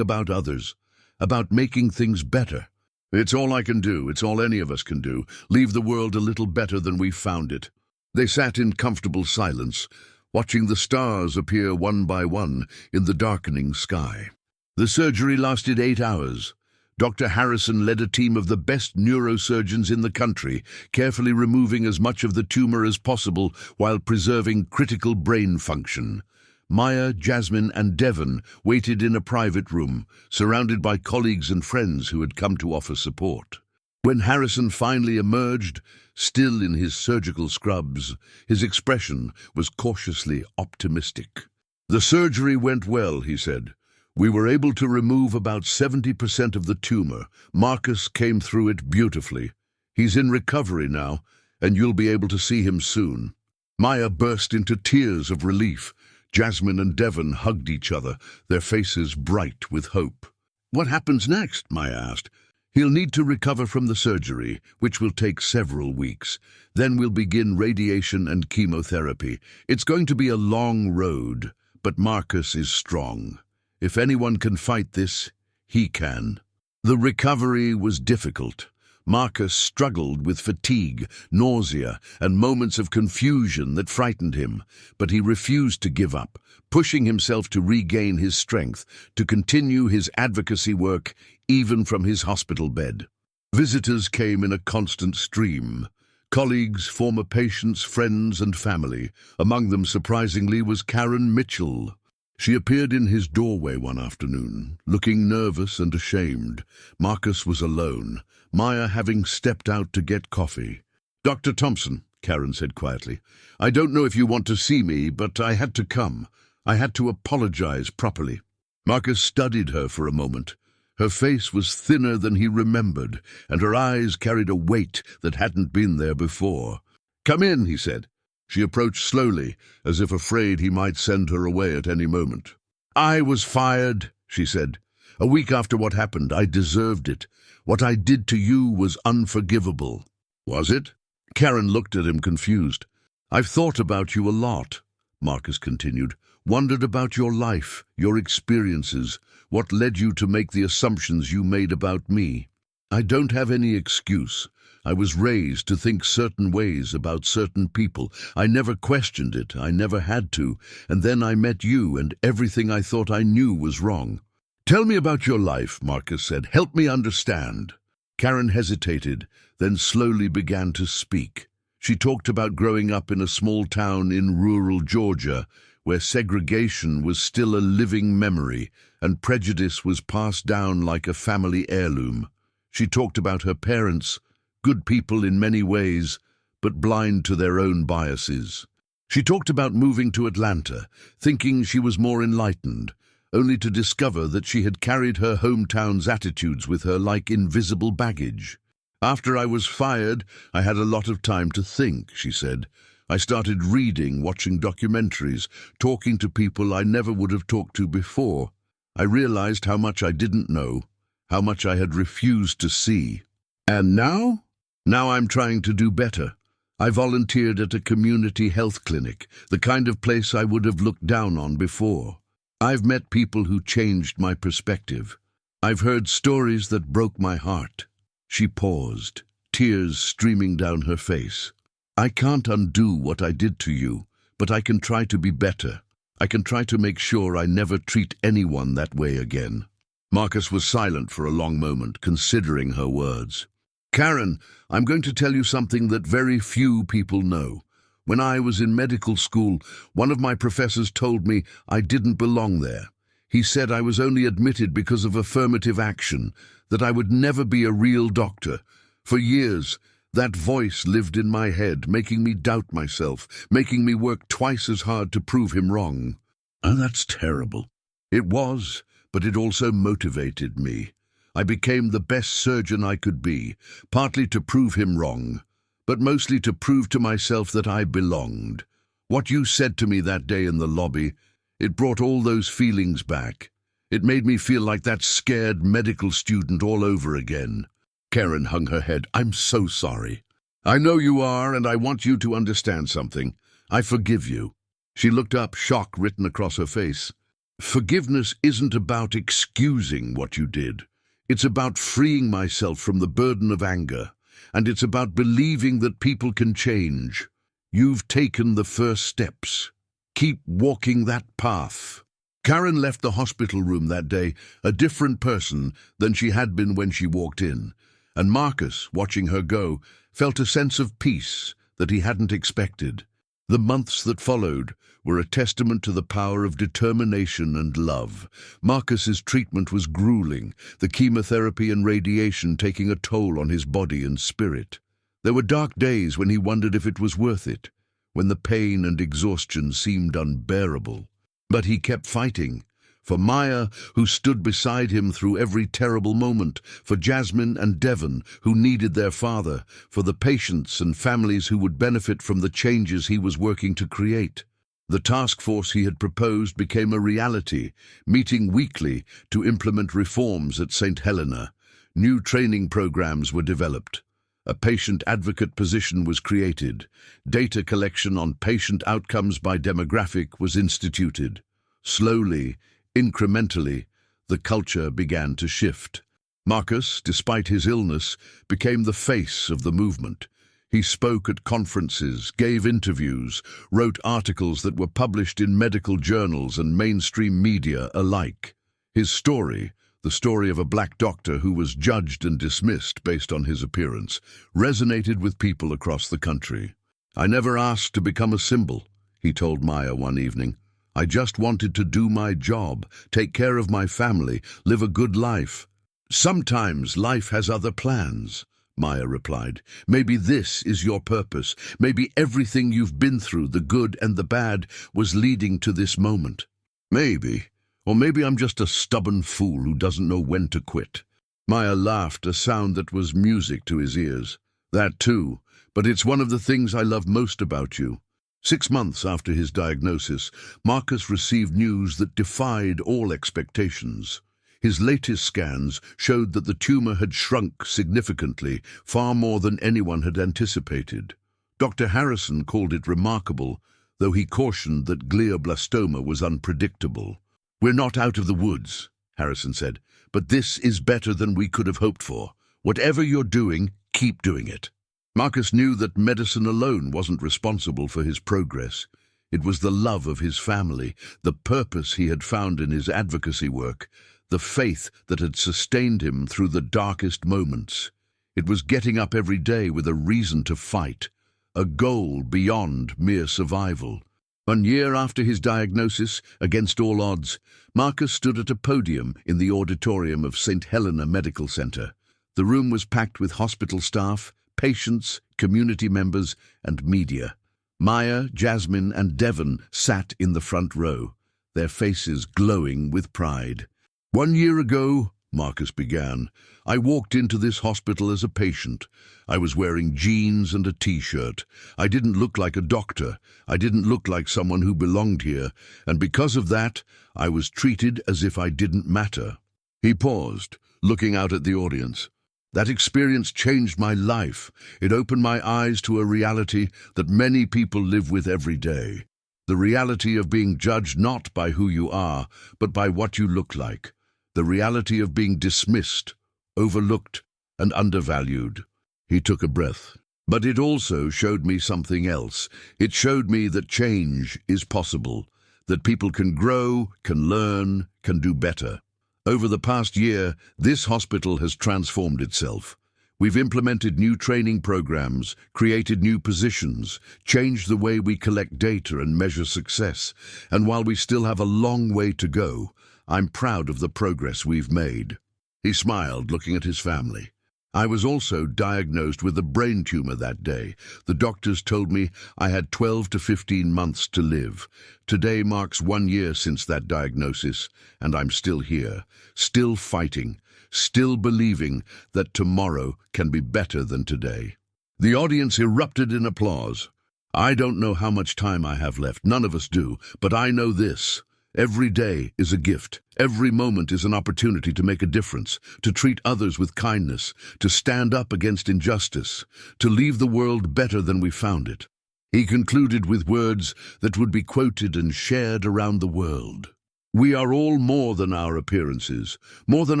about others, about making things better." "It's all I can do, it's all any of us can do, leave the world a little better than we found it." They sat in comfortable silence, watching the stars appear one by one in the darkening sky. The surgery lasted 8 hours. Dr. Harrison led a team of the best neurosurgeons in the country, carefully removing as much of the tumor as possible while preserving critical brain function. Maya, Jasmine, and Devon waited in a private room, surrounded by colleagues and friends who had come to offer support. When Harrison finally emerged, still in his surgical scrubs, his expression was cautiously optimistic. "The surgery went well," he said. "We were able to remove about 70% of the tumor. Marcus came through it beautifully. He's in recovery now, and you'll be able to see him soon." Maya burst into tears of relief. Jasmine and Devon hugged each other, their faces bright with hope. "What happens next?" Maya asked. "He'll need to recover from the surgery, which will take several weeks. Then we'll begin radiation and chemotherapy. It's going to be a long road, but Marcus is strong. If anyone can fight this, he can." The recovery was difficult. Marcus struggled with fatigue, nausea, and moments of confusion that frightened him, but he refused to give up, pushing himself to regain his strength, to continue his advocacy work even from his hospital bed. Visitors came in a constant stream. Colleagues, former patients, friends, and family. Among them, surprisingly, was Karen Mitchell. She appeared in his doorway one afternoon, looking nervous and ashamed. Marcus was alone, Maya having stepped out to get coffee. "Dr. Thompson," Karen said quietly, "I don't know if you want to see me, but I had to come. I had to apologize properly." Marcus studied her for a moment. Her face was thinner than he remembered, and her eyes carried a weight that hadn't been there before. "Come in," he said. She approached slowly, as if afraid he might send her away at any moment. "I was fired," she said. "A week after what happened, I deserved it. What I did to you was unforgivable." "Was it?" Karen looked at him confused. "I've thought about you a lot," Marcus continued. "Wondered about your life, your experiences, what led you to make the assumptions you made about me. I don't have any excuse. I was raised to think certain ways about certain people. I never questioned it, I never had to, and then I met you and everything I thought I knew was wrong." "Tell me about your life," Marcus said. "Help me understand." Karen hesitated, then slowly began to speak. She talked about growing up in a small town in rural Georgia, where segregation was still a living memory and prejudice was passed down like a family heirloom. She talked about her parents, good people in many ways, but blind to their own biases. She talked about moving to Atlanta, thinking she was more enlightened, only to discover that she had carried her hometown's attitudes with her like invisible baggage. "After I was fired, I had a lot of time to think," she said. "I started reading, watching documentaries, talking to people I never would have talked to before. I realized how much I didn't know, how much I had refused to see. And now? Now I'm trying to do better. I volunteered at a community health clinic, the kind of place I would have looked down on before. I've met people who changed my perspective. I've heard stories that broke my heart." She paused, tears streaming down her face. "I can't undo what I did to you, but I can try to be better. I can try to make sure I never treat anyone that way again." Marcus was silent for a long moment, considering her words. "Karen, I'm going to tell you something that very few people know. When I was in medical school, one of my professors told me I didn't belong there. He said I was only admitted because of affirmative action, that I would never be a real doctor. For years, that voice lived in my head, making me doubt myself, making me work twice as hard to prove him wrong." "Oh, that's terrible." "It was, but it also motivated me. I became the best surgeon I could be, partly to prove him wrong, but mostly to prove to myself that I belonged. What you said to me that day in the lobby, it brought all those feelings back. It made me feel like that scared medical student all over again." Karen hung her head. "I'm so sorry." "I know you are, and I want you to understand something. I forgive you." She looked up, shock written across her face. "Forgiveness isn't about excusing what you did. It's about freeing myself from the burden of anger, and it's about believing that people can change. You've taken the first steps. Keep walking that path." Karen left the hospital room that day a different person than she had been when she walked in, and Marcus, watching her go, felt a sense of peace that he hadn't expected. The months that followed were a testament to the power of determination and love. Marcus's treatment was grueling, the chemotherapy and radiation taking a toll on his body and spirit. There were dark days when he wondered if it was worth it, when the pain and exhaustion seemed unbearable. But he kept fighting. For Maya, who stood beside him through every terrible moment, for Jasmine and Devon, who needed their father, for the patients and families who would benefit from the changes he was working to create. The task force he had proposed became a reality, meeting weekly to implement reforms at St. Helena. New training programs were developed. A patient advocate position was created. Data collection on patient outcomes by demographic was instituted. Slowly, incrementally, the culture began to shift. Marcus, despite his illness, became the face of the movement. He spoke at conferences, gave interviews, wrote articles that were published in medical journals and mainstream media alike. His story, the story of a black doctor who was judged and dismissed based on his appearance, resonated with people across the country. "I never asked to become a symbol," he told Maya one evening. "I just wanted to do my job, take care of my family, live a good life." "Sometimes life has other plans," Maya replied. "Maybe this is your purpose. Maybe everything you've been through, the good and the bad, was leading to this moment." "Maybe. Or maybe I'm just a stubborn fool who doesn't know when to quit." Maya laughed, a sound that was music to his ears. "That too, but it's one of the things I love most about you." 6 months after his diagnosis, Marcus received news that defied all expectations. His latest scans showed that the tumor had shrunk significantly, far more than anyone had anticipated. Dr. Harrison called it remarkable, though he cautioned that glioblastoma was unpredictable. "We're not out of the woods," Harrison said, "but this is better than we could have hoped for. Whatever you're doing, keep doing it." Marcus knew that medicine alone wasn't responsible for his progress. It was the love of his family, the purpose he had found in his advocacy work, the faith that had sustained him through the darkest moments. It was getting up every day with a reason to fight, a goal beyond mere survival. 1 year after his diagnosis, against all odds, Marcus stood at a podium in the auditorium of St. Helena Medical Center. The room was packed with hospital staff, patients, community members, and media. Maya, Jasmine, and Devon sat in the front row, their faces glowing with pride. "1 year ago," Marcus began, "I walked into this hospital as a patient. I was wearing jeans and a t-shirt. I didn't look like a doctor. I didn't look like someone who belonged here, and because of that, I was treated as if I didn't matter." He paused, looking out at the audience. "That experience changed my life. It opened my eyes to a reality that many people live with every day. The reality of being judged not by who you are, but by what you look like. The reality of being dismissed, overlooked, and undervalued." He took a breath. "But it also showed me something else. It showed me that change is possible, that people can grow, can learn, can do better. Over the past year, this hospital has transformed itself. We've implemented new training programs, created new positions, changed the way we collect data and measure success. And while we still have a long way to go, I'm proud of the progress we've made." He smiled, looking at his family. "I was also diagnosed with a brain tumor that day. The doctors told me I had 12 to 15 months to live. Today marks 1 year since that diagnosis, and I'm still here, still fighting, still believing that tomorrow can be better than today." The audience erupted in applause. "I don't know how much time I have left, none of us do, but I know this. Every day is a gift. Every moment is an opportunity to make a difference, to treat others with kindness, to stand up against injustice, to leave the world better than we found it." He concluded with words that would be quoted and shared around the world. "We are all more than our appearances, more than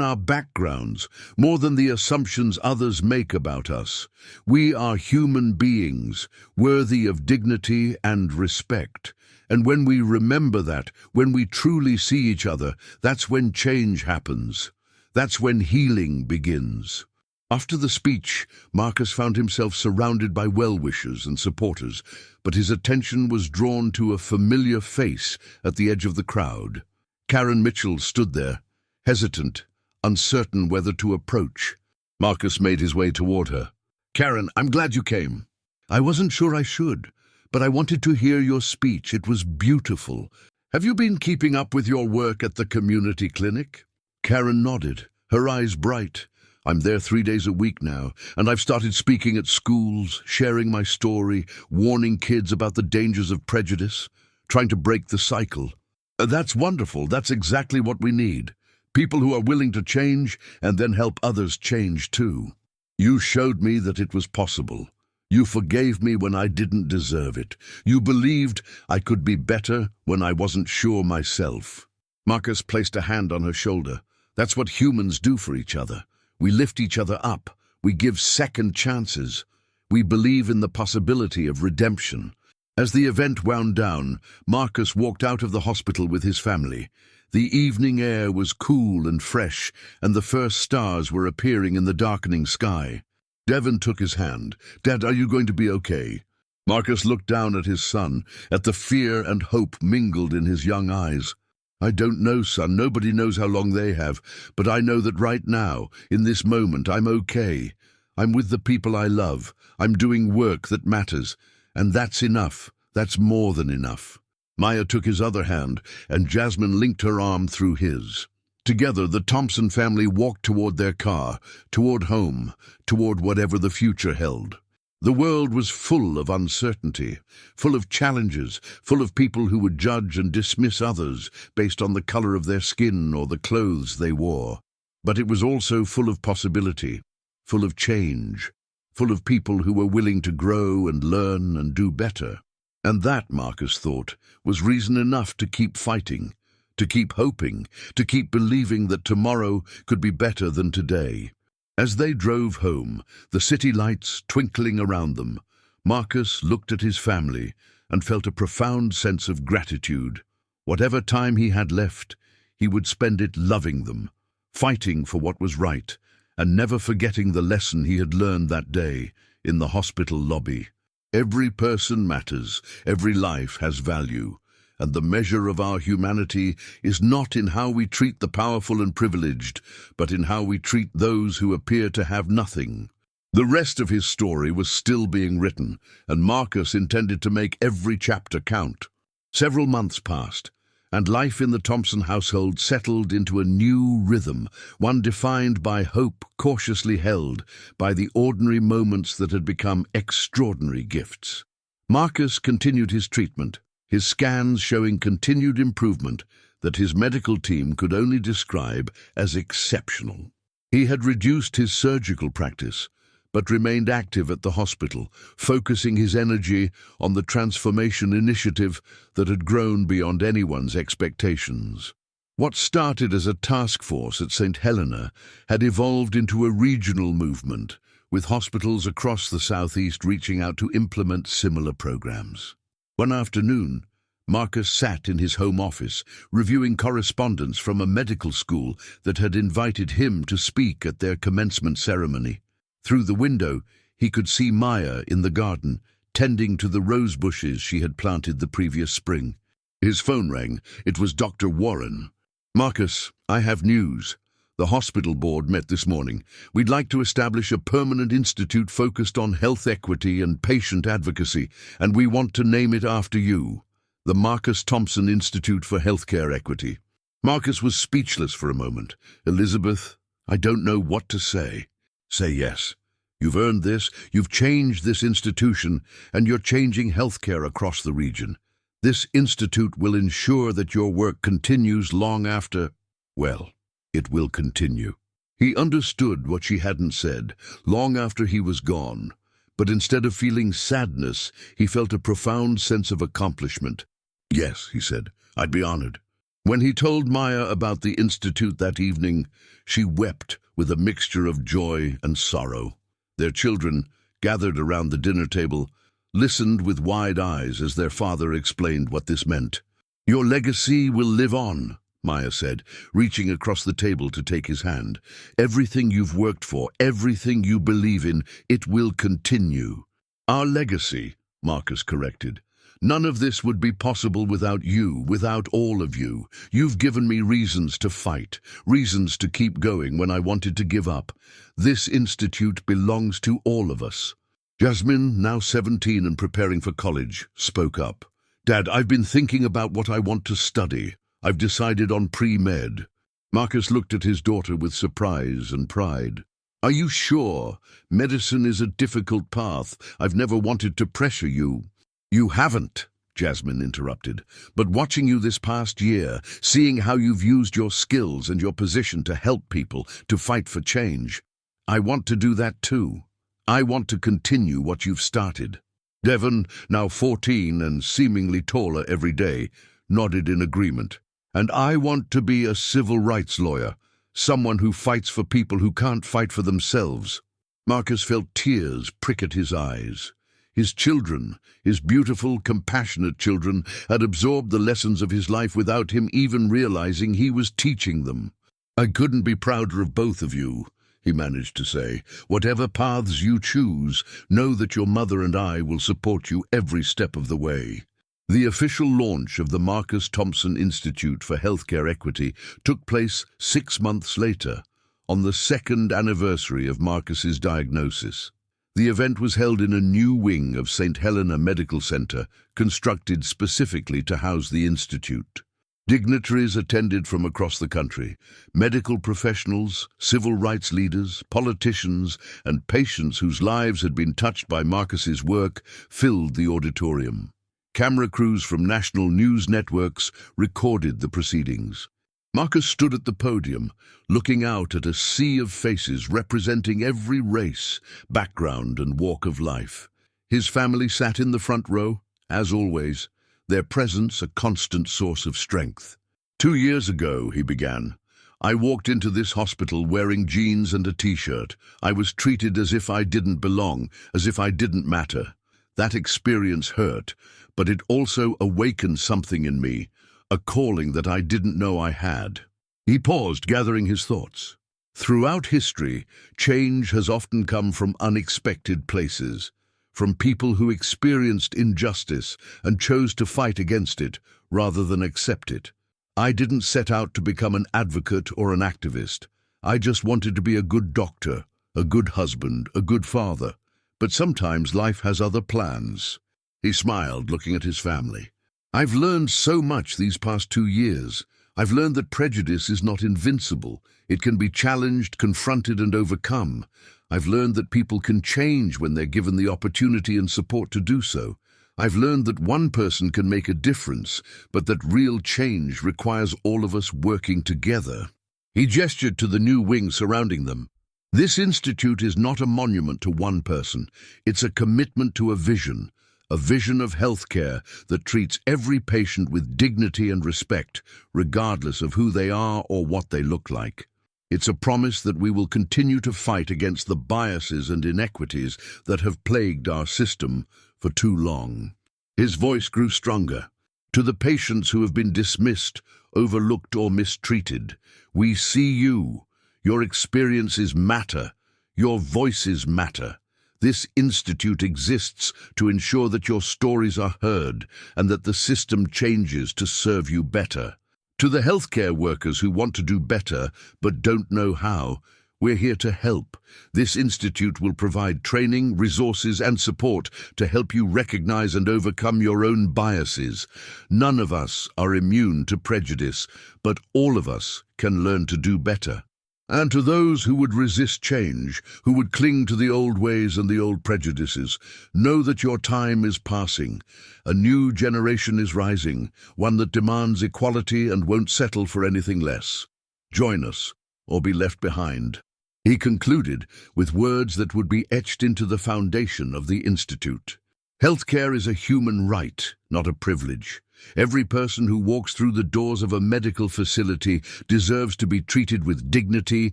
our backgrounds, more than the assumptions others make about us. We are human beings, worthy of dignity and respect. And when we remember that, when we truly see each other, that's when change happens. That's when healing begins." After the speech, Marcus found himself surrounded by well-wishers and supporters, but his attention was drawn to a familiar face at the edge of the crowd. Karen Mitchell stood there, hesitant, uncertain whether to approach. Marcus made his way toward her. "Karen, I'm glad you came. I wasn't sure I should, but I wanted to hear your speech. It was beautiful. Have you been keeping up with your work at the community clinic?" Karen nodded, her eyes bright. "I'm there 3 days a week now, and I've started speaking at schools, sharing my story, warning kids about the dangers of prejudice, trying to break the cycle." "That's wonderful. That's exactly what we need. People who are willing to change and then help others change too. You showed me that it was possible. You forgave me when I didn't deserve it. You believed I could be better when I wasn't sure myself." Marcus placed a hand on her shoulder. "That's what humans do for each other. We lift each other up. We give second chances. We believe in the possibility of redemption." As the event wound down, Marcus walked out of the hospital with his family. The evening air was cool and fresh, and the first stars were appearing in the darkening sky. Devon took his hand. "Dad, are you going to be okay?" Marcus looked down at his son, at the fear and hope mingled in his young eyes. "I don't know, son. Nobody knows how long they have, but I know that right now, in this moment, I'm okay. I'm with the people I love. I'm doing work that matters. And that's enough. That's more than enough." Maya took his other hand, and Jasmine linked her arm through his. Together, the Thompson family walked toward their car, toward home, toward whatever the future held. The world was full of uncertainty, full of challenges, full of people who would judge and dismiss others based on the color of their skin or the clothes they wore. But it was also full of possibility, full of change, full of people who were willing to grow and learn and do better. And that, Marcus thought, was reason enough to keep fighting, to keep hoping, to keep believing that tomorrow could be better than today. As they drove home, the city lights twinkling around them, Marcus looked at his family and felt a profound sense of gratitude. Whatever time he had left, he would spend it loving them, fighting for what was right, and never forgetting the lesson he had learned that day in the hospital lobby. Every person matters, every life has value, and the measure of our humanity is not in how we treat the powerful and privileged, but in how we treat those who appear to have nothing. The rest of his story was still being written, and Marcus intended to make every chapter count. Several months passed, and life in the Thompson household settled into a new rhythm, one defined by hope cautiously held, by the ordinary moments that had become extraordinary gifts. Marcus continued his treatment, his scans showing continued improvement that his medical team could only describe as exceptional. He had reduced his surgical practice, but remained active at the hospital, focusing his energy on the transformation initiative that had grown beyond anyone's expectations. What started as a task force at St. Helena had evolved into a regional movement, with hospitals across the southeast reaching out to implement similar programs. One afternoon, Marcus sat in his home office, reviewing correspondence from a medical school that had invited him to speak at their commencement ceremony. Through the window, he could see Maya in the garden, tending to the rose bushes she had planted the previous spring. His phone rang. It was Dr. Warren. "Marcus, I have news. The hospital board met this morning. We'd like to establish a permanent institute focused on health equity and patient advocacy, and we want to name it after you, the Marcus Thompson Institute for Healthcare Equity." Marcus was speechless for a moment. "Elizabeth, I don't know what to say." "Say yes. You've earned this, you've changed this institution, and you're changing healthcare across the region. This institute will ensure that your work continues long after, well, it will continue." He understood what she hadn't said, long after he was gone, but instead of feeling sadness, he felt a profound sense of accomplishment. "Yes," he said, "I'd be honored." When he told Maya about the institute that evening, she wept with a mixture of joy and sorrow. Their children, gathered around the dinner table, listened with wide eyes as their father explained what this meant. "Your legacy will live on," Maya said, reaching across the table to take his hand. "Everything you've worked for, everything you believe in, it will continue." "Our legacy," Marcus corrected. "None of this would be possible without you, without all of you. You've given me reasons to fight, reasons to keep going when I wanted to give up. This institute belongs to all of us." Jasmine, now 17 and preparing for college, spoke up. "Dad, I've been thinking about what I want to study. I've decided on pre-med." Marcus looked at his daughter with surprise and pride. "Are you sure? Medicine is a difficult path. I've never wanted to pressure you." "You haven't," Jasmine interrupted, "but watching you this past year, seeing how you've used your skills and your position to help people, to fight for change, I want to do that too. I want to continue what you've started." Devon, now 14 and seemingly taller every day, nodded in agreement. "And I want to be a civil rights lawyer, someone who fights for people who can't fight for themselves." Marcus felt tears prick at his eyes. His children, his beautiful, compassionate children, had absorbed the lessons of his life without him even realizing he was teaching them. "I couldn't be prouder of both of you," he managed to say. "Whatever paths you choose, know that your mother and I will support you every step of the way." The official launch of the Marcus Thompson Institute for Healthcare Equity took place 6 months later, on the 2nd anniversary of Marcus's diagnosis. The event was held in a new wing of St. Helena Medical Center, constructed specifically to house the institute. Dignitaries attended from across the country. Medical professionals, civil rights leaders, politicians, and patients whose lives had been touched by Marcus's work filled the auditorium. Camera crews from national news networks recorded the proceedings. Marcus stood at the podium, looking out at a sea of faces representing every race, background, and walk of life. His family sat in the front row, as always, their presence a constant source of strength. 2 years ago, he began, I walked into this hospital wearing jeans and a t-shirt. I was treated as if I didn't belong, as if I didn't matter. That experience hurt, but it also awakened something in me, a calling that I didn't know I had. He paused, gathering his thoughts. Throughout history, change has often come from unexpected places, from people who experienced injustice and chose to fight against it rather than accept it. I didn't set out to become an advocate or an activist. I just wanted to be a good doctor, a good husband, a good father. But sometimes life has other plans. He smiled, looking at his family. I've learned so much these past 2 years. I've learned that prejudice is not invincible. It can be challenged, confronted, and overcome. I've learned that people can change when they're given the opportunity and support to do so. I've learned that one person can make a difference, but that real change requires all of us working together. He gestured to the new wing surrounding them. This institute is not a monument to one person. It's a commitment to a vision of healthcare that treats every patient with dignity and respect, regardless of who they are or what they look like. It's a promise that we will continue to fight against the biases and inequities that have plagued our system for too long. His voice grew stronger. To the patients who have been dismissed, overlooked, or mistreated, we see you. Your experiences matter. Your voices matter. This institute exists to ensure that your stories are heard and that the system changes to serve you better. To the healthcare workers who want to do better but don't know how, we're here to help. This institute will provide training, resources, and support to help you recognize and overcome your own biases. None of us are immune to prejudice, but all of us can learn to do better. And to those who would resist change, who would cling to the old ways and the old prejudices, know that your time is passing. A new generation is rising, one that demands equality and won't settle for anything less. Join us, or be left behind. He concluded with words that would be etched into the foundation of the Institute. Healthcare is a human right, not a privilege. Every person who walks through the doors of a medical facility deserves to be treated with dignity,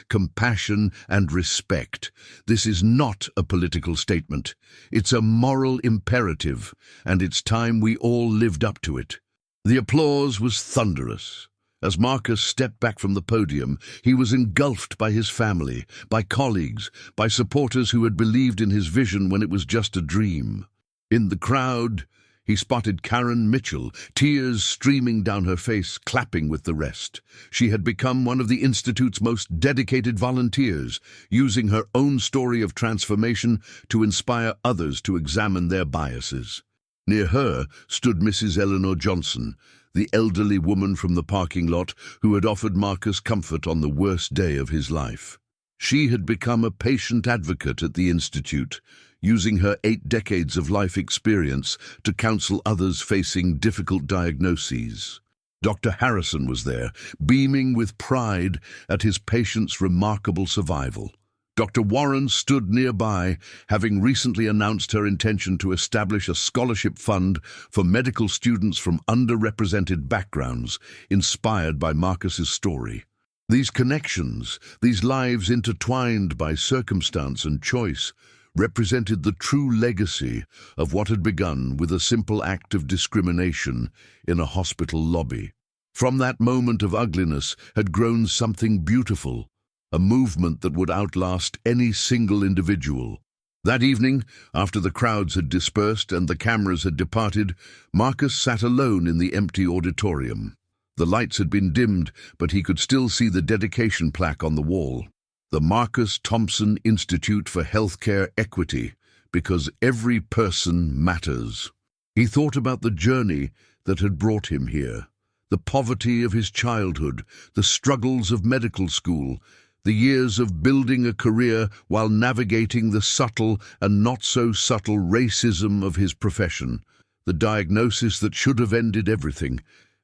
compassion, and respect. This is not a political statement. It's a moral imperative, and it's time we all lived up to it. The applause was thunderous. As Marcus stepped back from the podium, he was engulfed by his family, by colleagues, by supporters who had believed in his vision when it was just a dream. In the crowd, he spotted Karen Mitchell, tears streaming down her face, clapping with the rest. She had become one of the Institute's most dedicated volunteers, using her own story of transformation to inspire others to examine their biases. Near her stood Mrs. Eleanor Johnson, the elderly woman from the parking lot who had offered Marcus comfort on the worst day of his life. She had become a patient advocate at the Institute, using her 8 decades of life experience to counsel others facing difficult diagnoses. Dr. Harrison was there, beaming with pride at his patient's remarkable survival. Dr. Warren stood nearby, having recently announced her intention to establish a scholarship fund for medical students from underrepresented backgrounds, inspired by Marcus's story. These connections, these lives intertwined by circumstance and choice, represented the true legacy of what had begun with a simple act of discrimination in a hospital lobby. From that moment of ugliness had grown something beautiful, a movement that would outlast any single individual. That evening, after the crowds had dispersed and the cameras had departed, Marcus sat alone in the empty auditorium. The lights had been dimmed, but he could still see the dedication plaque on the wall. the Marcus Thompson Institute for Healthcare Equity, because every person matters. He thought about the journey that had brought him here, the poverty of his childhood, the struggles of medical school, the years of building a career while navigating the subtle and not-so-subtle racism of his profession, the diagnosis that should have ended everything,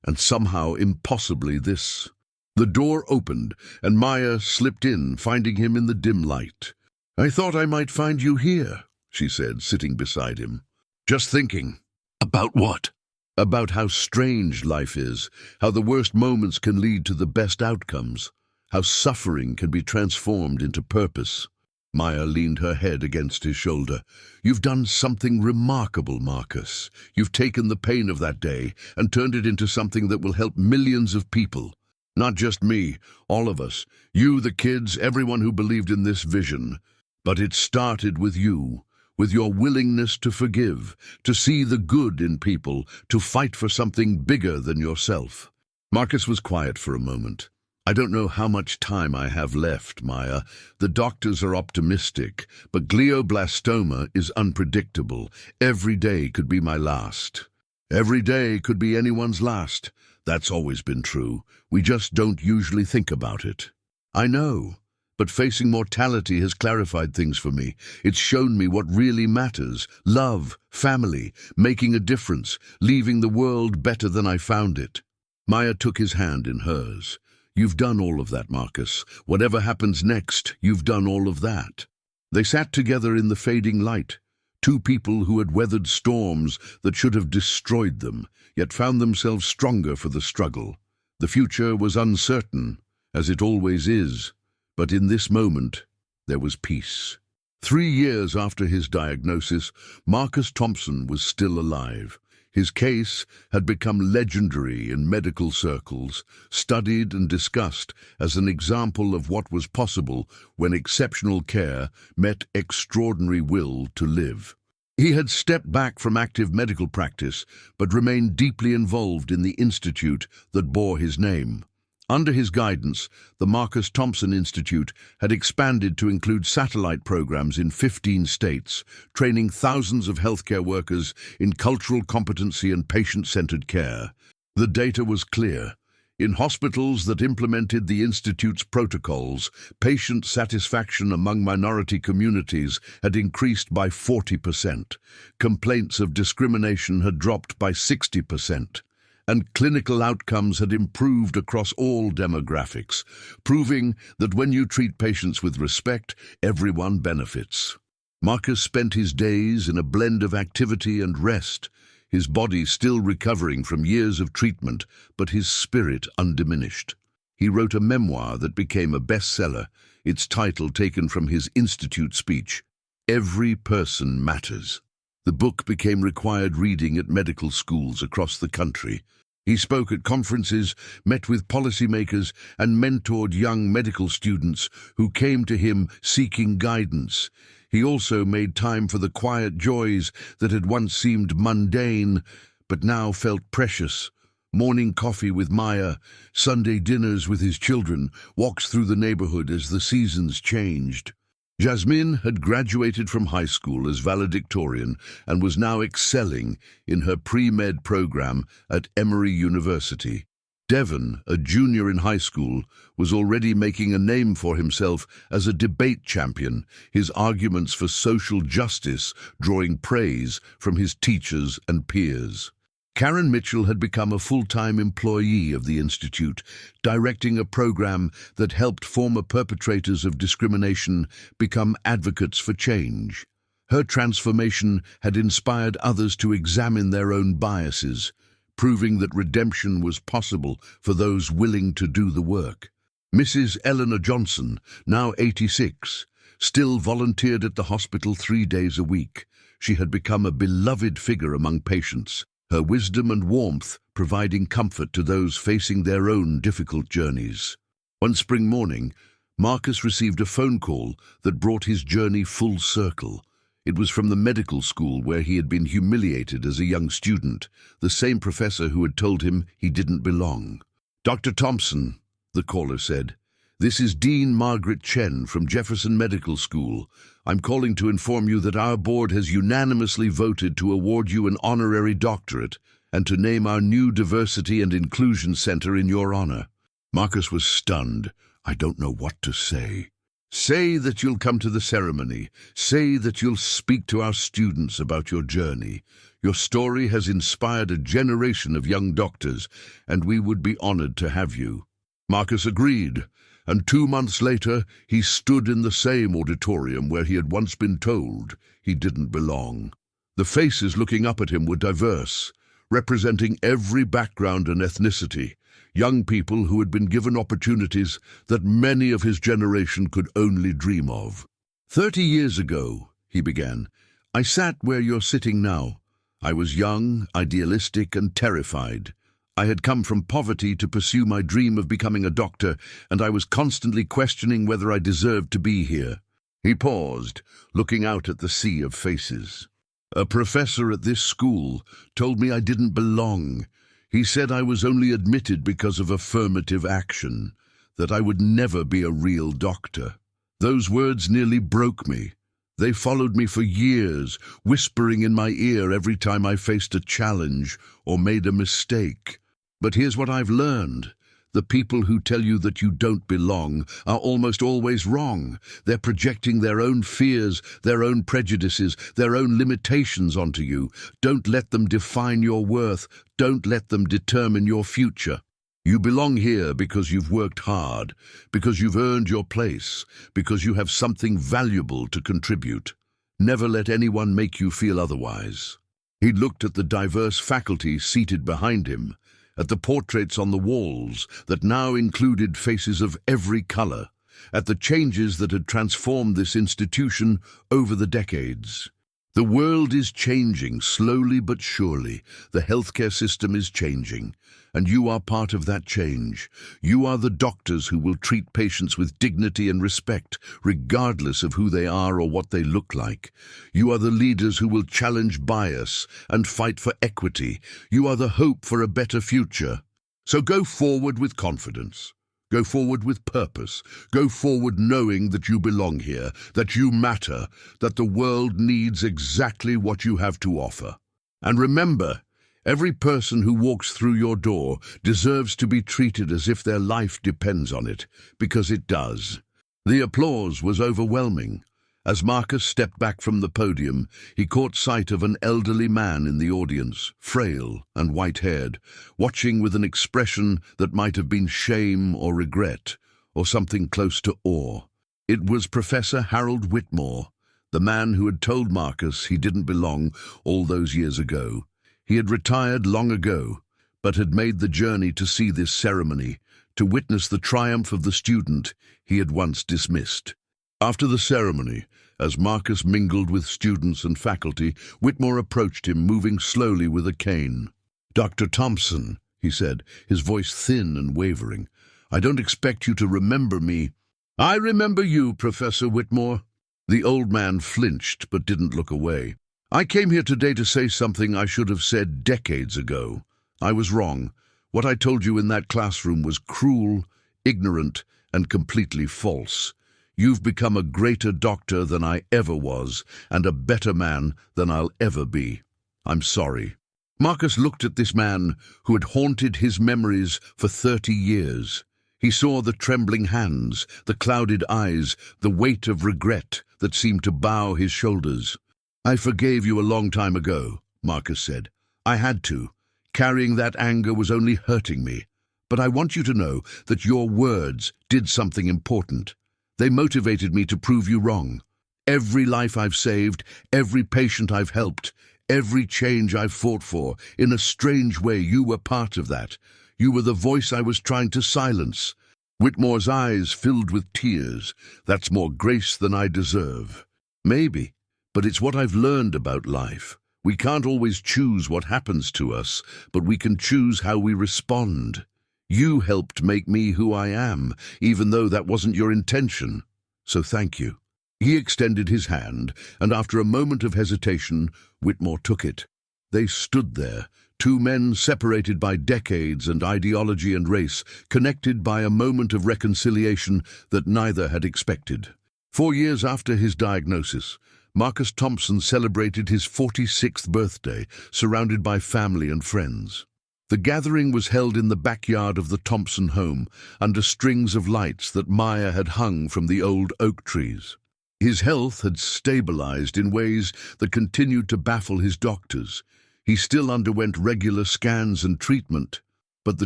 and somehow impossibly this. The door opened, and Maya slipped in, finding him in the dim light. "I thought I might find you here," she said, sitting beside him. "Just thinking." "About what?" "About how strange life is, how the worst moments can lead to the best outcomes, how suffering can be transformed into purpose." Maya leaned her head against his shoulder. "You've done something remarkable, Marcus. You've taken the pain of that day and turned it into something that will help millions of people. Not just me, all of us. You, the kids, everyone who believed in this vision. But it started with you, with your willingness to forgive, to see the good in people, to fight for something bigger than yourself." Marcus was quiet for a moment. "I don't know how much time I have left, Maya. The doctors are optimistic, but glioblastoma is unpredictable. Every day could be my last. Every day could be anyone's last. That's always been true. We just don't usually think about it." "I know, but facing mortality has clarified things for me. It's shown me what really matters: love, family, making a difference, leaving the world better than I found it." Maya took his hand in hers. "You've done all of that, Marcus. Whatever happens next, you've done all of that." They sat together in the fading light, two people who had weathered storms that should have destroyed them, yet found themselves stronger for the struggle. The future was uncertain, as it always is, but in this moment there was peace. 3 years after his diagnosis, Marcus Thompson was still alive. His case had become legendary in medical circles, studied and discussed as an example of what was possible when exceptional care met extraordinary will to live. He had stepped back from active medical practice, but remained deeply involved in the institute that bore his name. Under his guidance, the Marcus Thompson Institute had expanded to include satellite programs in 15 states, training thousands of healthcare workers in cultural competency and patient-centered care. The data was clear. In hospitals that implemented the Institute's protocols, patient satisfaction among minority communities had increased by 40%. Complaints of discrimination had dropped by 60%. And clinical outcomes had improved across all demographics, proving that when you treat patients with respect, everyone benefits. Marcus spent his days in a blend of activity and rest, his body still recovering from years of treatment, but his spirit undiminished. He wrote a memoir that became a bestseller, its title taken from his institute speech, "Every Person Matters." The book became required reading at medical schools across the country. He spoke at conferences, met with policymakers, and mentored young medical students who came to him seeking guidance. He also made time for the quiet joys that had once seemed mundane, but now felt precious. Morning coffee with Maya, Sunday dinners with his children, walks through the neighborhood as the seasons changed. Jasmine had graduated from high school as valedictorian and was now excelling in her pre-med program at Emory University. Devon, a junior in high school, was already making a name for himself as a debate champion, his arguments for social justice drawing praise from his teachers and peers. Karen Mitchell had become a full-time employee of the Institute, directing a program that helped former perpetrators of discrimination become advocates for change. Her transformation had inspired others to examine their own biases, proving that redemption was possible for those willing to do the work. Mrs. Eleanor Johnson, now 86, still volunteered at the hospital 3 days a week. She had become a beloved figure among patients, her wisdom and warmth providing comfort to those facing their own difficult journeys. One spring morning, Marcus received a phone call that brought his journey full circle. It was from the medical school where he had been humiliated as a young student, the same professor who had told him he didn't belong. "Dr. Thompson," the caller said, This is Dean Margaret Chen from Jefferson Medical School. I'm calling to inform you that our board has unanimously voted to award you an honorary doctorate and to name our new Diversity and Inclusion Center in your honor." Marcus was stunned. "I don't know what to say." "Say that you'll come to the ceremony. Say that you'll speak to our students about your journey. Your story has inspired a generation of young doctors, and we would be honored to have you." Marcus agreed, and 2 months later he stood in the same auditorium where he had once been told he didn't belong. The faces looking up at him were diverse, representing every background and ethnicity, young people who had been given opportunities that many of his generation could only dream of. "30 years ago," he began, "I sat where you're sitting now. I was young, idealistic, and terrified. I had come from poverty to pursue my dream of becoming a doctor, and I was constantly questioning whether I deserved to be here." He paused, looking out at the sea of faces. "A professor at this school told me I didn't belong. He said I was only admitted because of affirmative action, that I would never be a real doctor. Those words nearly broke me. They followed me for years, whispering in my ear every time I faced a challenge or made a mistake. But here's what I've learned. The people who tell you that you don't belong are almost always wrong. They're projecting their own fears, their own prejudices, their own limitations onto you. Don't let them define your worth. Don't let them determine your future. You belong here because you've worked hard, because you've earned your place, because you have something valuable to contribute. Never let anyone make you feel otherwise." He looked at the diverse faculty seated behind him, at the portraits on the walls that now included faces of every color, at the changes that had transformed this institution over the decades. The world is changing, slowly but surely. The healthcare system is changing, and you are part of that change. You are the doctors who will treat patients with dignity and respect, regardless of who they are or what they look like. You are the leaders who will challenge bias and fight for equity. You are the hope for a better future. So go forward with confidence. Go forward with purpose. Go forward knowing that you belong here, that you matter, that the world needs exactly what you have to offer. And remember, every person who walks through your door deserves to be treated as if their life depends on it, because it does. The applause was overwhelming. As Marcus stepped back from the podium, he caught sight of an elderly man in the audience, frail and white-haired, watching with an expression that might have been shame or regret, or something close to awe. It was Professor Harold Whitmore, the man who had told Marcus he didn't belong all those years ago. He had retired long ago, but had made the journey to see this ceremony, to witness the triumph of the student he had once dismissed. After the ceremony, as Marcus mingled with students and faculty, Whitmore approached him, moving slowly with a cane. "Dr. Thompson," he said, his voice thin and wavering, "I don't expect you to remember me." "I remember you, Professor Whitmore." The old man flinched but didn't look away. "I came here today to say something I should have said decades ago. I was wrong. What I told you in that classroom was cruel, ignorant, and completely false. You've become a greater doctor than I ever was, and a better man than I'll ever be. I'm sorry." Marcus looked at this man who had haunted his memories for 30 years. He saw the trembling hands, the clouded eyes, the weight of regret that seemed to bow his shoulders. "I forgave you a long time ago," Marcus said. "I had to. Carrying that anger was only hurting me. But I want you to know that your words did something important. They motivated me to prove you wrong. Every life I've saved, every patient I've helped, every change I've fought for, in a strange way you were part of that. You were the voice I was trying to silence." Whitmore's eyes filled with tears. "That's more grace than I deserve." "Maybe, but it's what I've learned about life. We can't always choose what happens to us, but we can choose how we respond. You helped make me who I am, even though that wasn't your intention. So thank you." He extended his hand, and after a moment of hesitation, Whitmore took it. They stood there, Two men separated by decades and ideology and race, connected by a moment of reconciliation that neither had expected. 4 years after his diagnosis, Marcus Thompson celebrated his 46th birthday, surrounded by family and friends. The gathering was held in the backyard of the Thompson home, under strings of lights that Maya had hung from the old oak trees. His health had stabilized in ways that continued to baffle his doctors. He still underwent regular scans and treatment, but the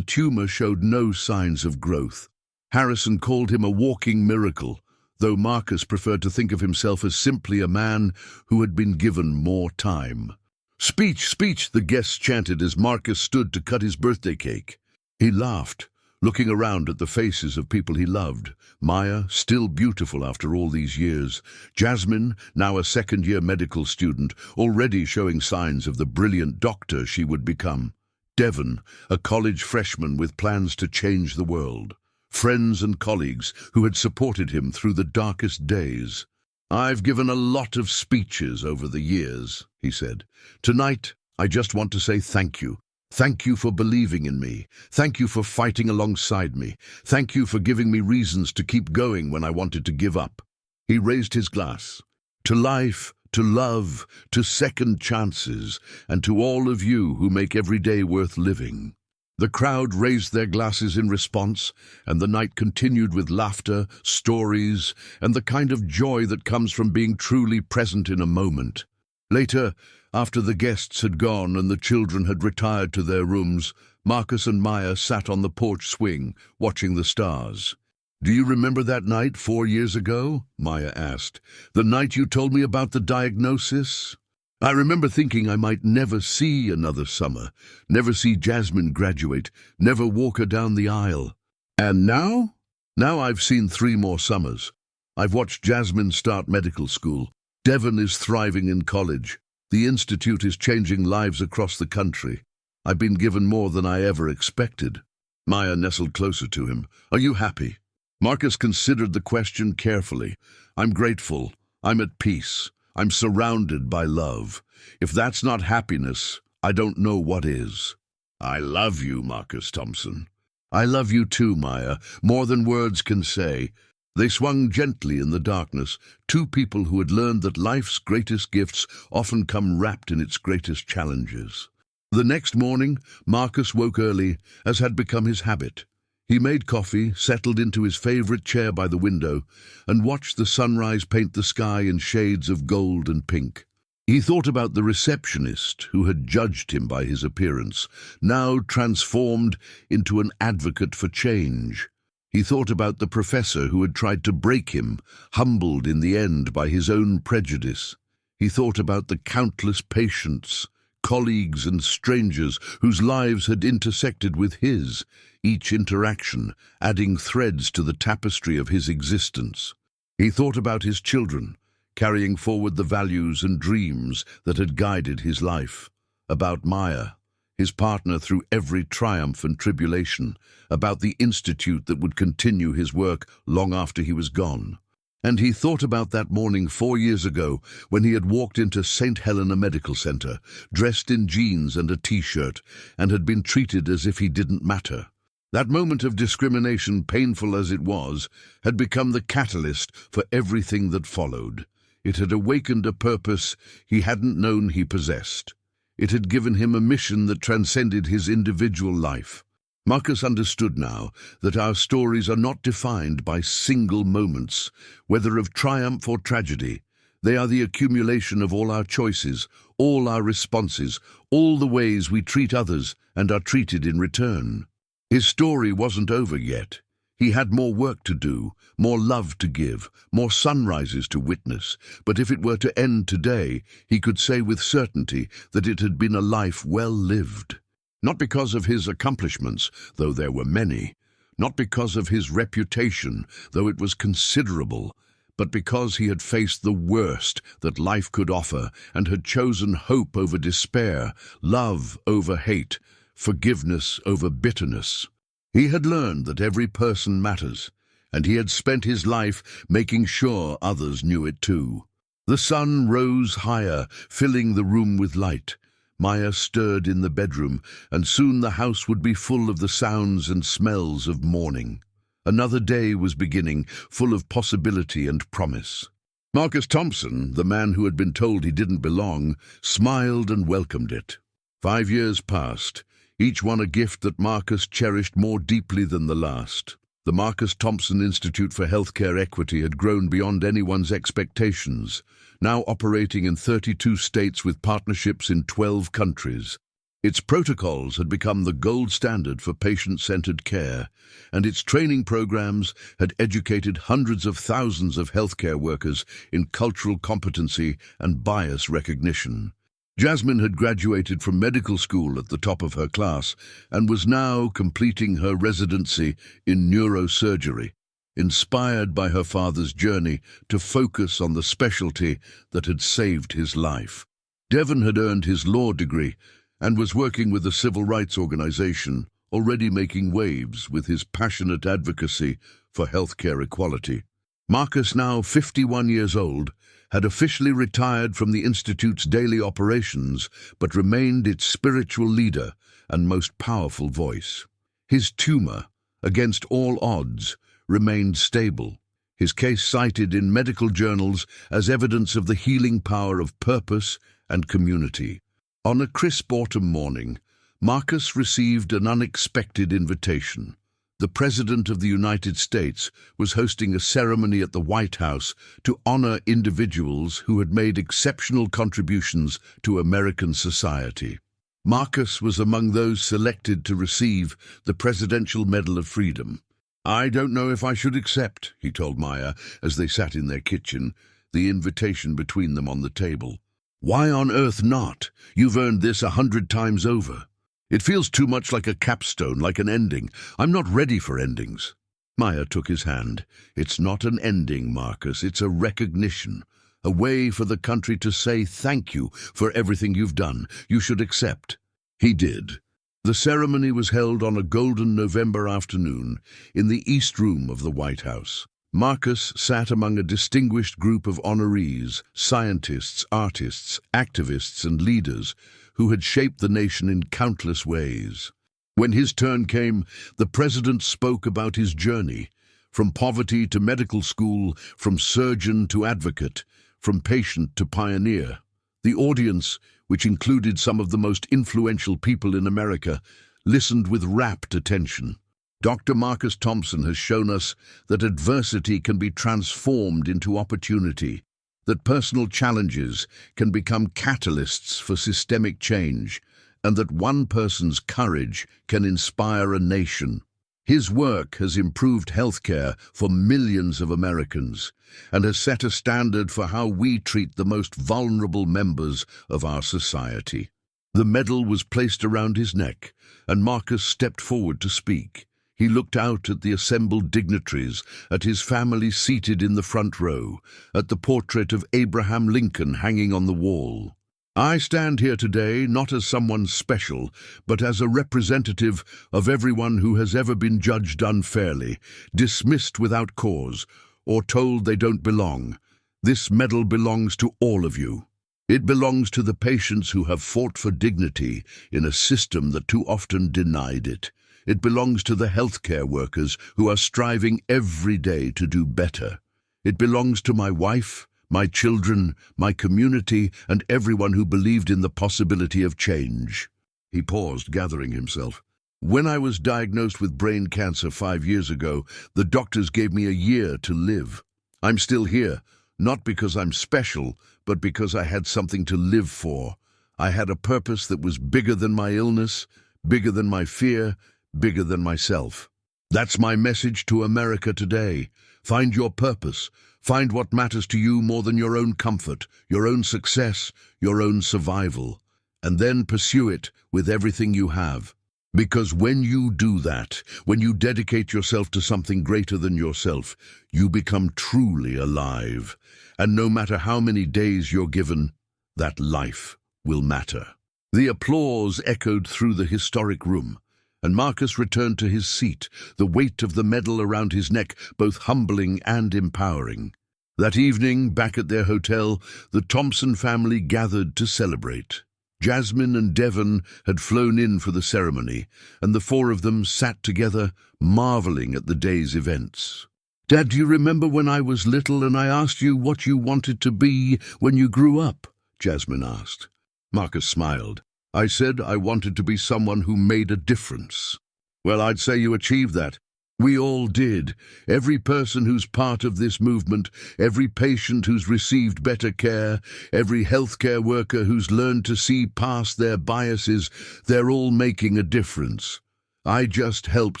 tumor showed no signs of growth. Harrison called him a walking miracle, though Marcus preferred to think of himself as simply a man who had been given more time. "Speech, speech," the guests chanted as Marcus stood to cut his birthday cake. He laughed, looking around at the faces of people he loved. Maya, still beautiful after all these years. Jasmine, now a second-year medical student, already showing signs of the brilliant doctor she would become. Devon, a college freshman with plans to change the world. Friends and colleagues who had supported him through the darkest days. "I've given a lot of speeches over the years," he said. "Tonight, I just want to say thank you. Thank you for believing in me. Thank you for fighting alongside me. Thank you for giving me reasons to keep going when I wanted to give up." He raised his glass. "To life, to love, to second chances, and to all of you who make every day worth living." The crowd raised their glasses in response, and the night continued with laughter, stories, and the kind of joy that comes from being truly present in a moment. Later, after the guests had gone and the children had retired to their rooms, Marcus and Maya sat on the porch swing, watching the stars. "Do you remember that night 4 years ago?" Maya asked. "The night you told me about the diagnosis? I remember thinking I might never see another summer, never see Jasmine graduate, never walk her down the aisle. And now? Now I've seen 3 more summers. I've watched Jasmine start medical school. Devon is thriving in college. The Institute is changing lives across the country. I've been given more than I ever expected." Maya nestled closer to him. "Are you happy?" Marcus considered the question carefully. "I'm grateful. I'm at peace. I'm surrounded by love. If that's not happiness, I don't know what is." "I love you, Marcus Thompson." "I love you too, Maya, more than words can say." They swung gently in the darkness, two people who had learned that life's greatest gifts often come wrapped in its greatest challenges. The next morning, Marcus woke early, as had become his habit. He made coffee, settled into his favorite chair by the window, and watched the sunrise paint the sky in shades of gold and pink. He thought about the receptionist who had judged him by his appearance, now transformed into an advocate for change. He thought about the professor who had tried to break him, humbled in the end by his own prejudice. He thought about the countless patients, colleagues and strangers whose lives had intersected with his, each interaction adding threads to the tapestry of his existence. He thought about his children, carrying forward the values and dreams that had guided his life. About Maya, his partner through every triumph and tribulation, about the institute that would continue his work long after he was gone. And he thought about that morning 4 years ago when he had walked into St. Helena Medical Center, dressed in jeans and a t-shirt, and had been treated as if he didn't matter. That moment of discrimination, painful as it was, had become the catalyst for everything that followed. It had awakened a purpose he hadn't known he possessed. It had given him a mission that transcended his individual life. Marcus understood now that our stories are not defined by single moments, whether of triumph or tragedy. They are the accumulation of all our choices, all our responses, all the ways we treat others and are treated in return. His story wasn't over yet. He had more work to do, more love to give, more sunrises to witness. But if it were to end today, he could say with certainty that it had been a life well lived. Not because of his accomplishments, though there were many, not because of his reputation, though it was considerable, but because he had faced the worst that life could offer and had chosen hope over despair, love over hate, forgiveness over bitterness. He had learned that every person matters, and he had spent his life making sure others knew it too. The sun rose higher, filling the room with light. Maya stirred in the bedroom, and soon the house would be full of the sounds and smells of morning. Another day was beginning, full of possibility and promise. Marcus Thompson, the man who had been told he didn't belong, smiled and welcomed it. 5 years passed, each one a gift that Marcus cherished more deeply than the last. The Marcus Thompson Institute for Healthcare Equity had grown beyond anyone's expectations, now operating in 32 states with partnerships in 12 countries. Its protocols had become the gold standard for patient-centered care, and its training programs had educated hundreds of thousands of healthcare workers in cultural competency and bias recognition. Jasmine had graduated from medical school at the top of her class and was now completing her residency in neurosurgery, inspired by her father's journey to focus on the specialty that had saved his life. Devon had earned his law degree and was working with a civil rights organization, already making waves with his passionate advocacy for healthcare equality. Marcus, now 51 years old, had officially retired from the Institute's daily operations, but remained its spiritual leader and most powerful voice. His tumor, against all odds, remained stable, his case cited in medical journals as evidence of the healing power of purpose and community. On a crisp autumn morning, Marcus received an unexpected invitation. The President of the United States was hosting a ceremony at the White House to honor individuals who had made exceptional contributions to American society. Marcus was among those selected to receive the Presidential Medal of Freedom. "I don't know if I should accept," he told Maya as they sat in their kitchen, the invitation between them on the table. "Why on earth not? You've earned this 100 times over." "It feels too much like a capstone, like an ending. I'm not ready for endings." Maya took his hand. "It's not an ending, Marcus. It's a recognition. A way for the country to say thank you for everything you've done. You should accept." He did. The ceremony was held on a golden November afternoon in the East Room of the White House. Marcus sat among a distinguished group of honorees, scientists, artists, activists, and leaders who had shaped the nation in countless ways. When his turn came, the president spoke about his journey, from poverty to medical school, from surgeon to advocate, from patient to pioneer. The audience, which included some of the most influential people in America, listened with rapt attention. Dr. Marcus Thompson has shown us that adversity can be transformed into opportunity, that personal challenges can become catalysts for systemic change, and that one person's courage can inspire a nation. His work has improved healthcare for millions of Americans and has set a standard for how we treat the most vulnerable members of our society. The medal was placed around his neck, and Marcus stepped forward to speak. He looked out at the assembled dignitaries, at his family seated in the front row, at the portrait of Abraham Lincoln hanging on the wall. "I stand here today not as someone special, but as a representative of everyone who has ever been judged unfairly, dismissed without cause, or told they don't belong. This medal belongs to all of you. It belongs to the patients who have fought for dignity in a system that too often denied it. It belongs to the healthcare workers who are striving every day to do better. It belongs to my wife, my children, my community, and everyone who believed in the possibility of change." He paused, gathering himself. "When I was diagnosed with brain cancer 5 years ago, the doctors gave me a year to live. I'm still here, not because I'm special, but because I had something to live for. I had a purpose that was bigger than my illness, bigger than my fear, bigger than myself. That's my message to America today. Find your purpose. Find what matters to you more than your own comfort, your own success, your own survival. And then pursue it with everything you have. Because when you do that, when you dedicate yourself to something greater than yourself, you become truly alive. And no matter how many days you're given, that life will matter." The applause echoed through the historic room, and Marcus returned to his seat, the weight of the medal around his neck both humbling and empowering. That evening, back at their hotel, the Thompson family gathered to celebrate. Jasmine and Devon had flown in for the ceremony, and the four of them sat together, marveling at the day's events. "Dad, do you remember when I was little and I asked you what you wanted to be when you grew up?" Jasmine asked. Marcus smiled. "I said I wanted to be someone who made a difference." "Well, I'd say you achieved that. We all did. Every person who's part of this movement, every patient who's received better care, every healthcare worker who's learned to see past their biases, they're all making a difference. I just helped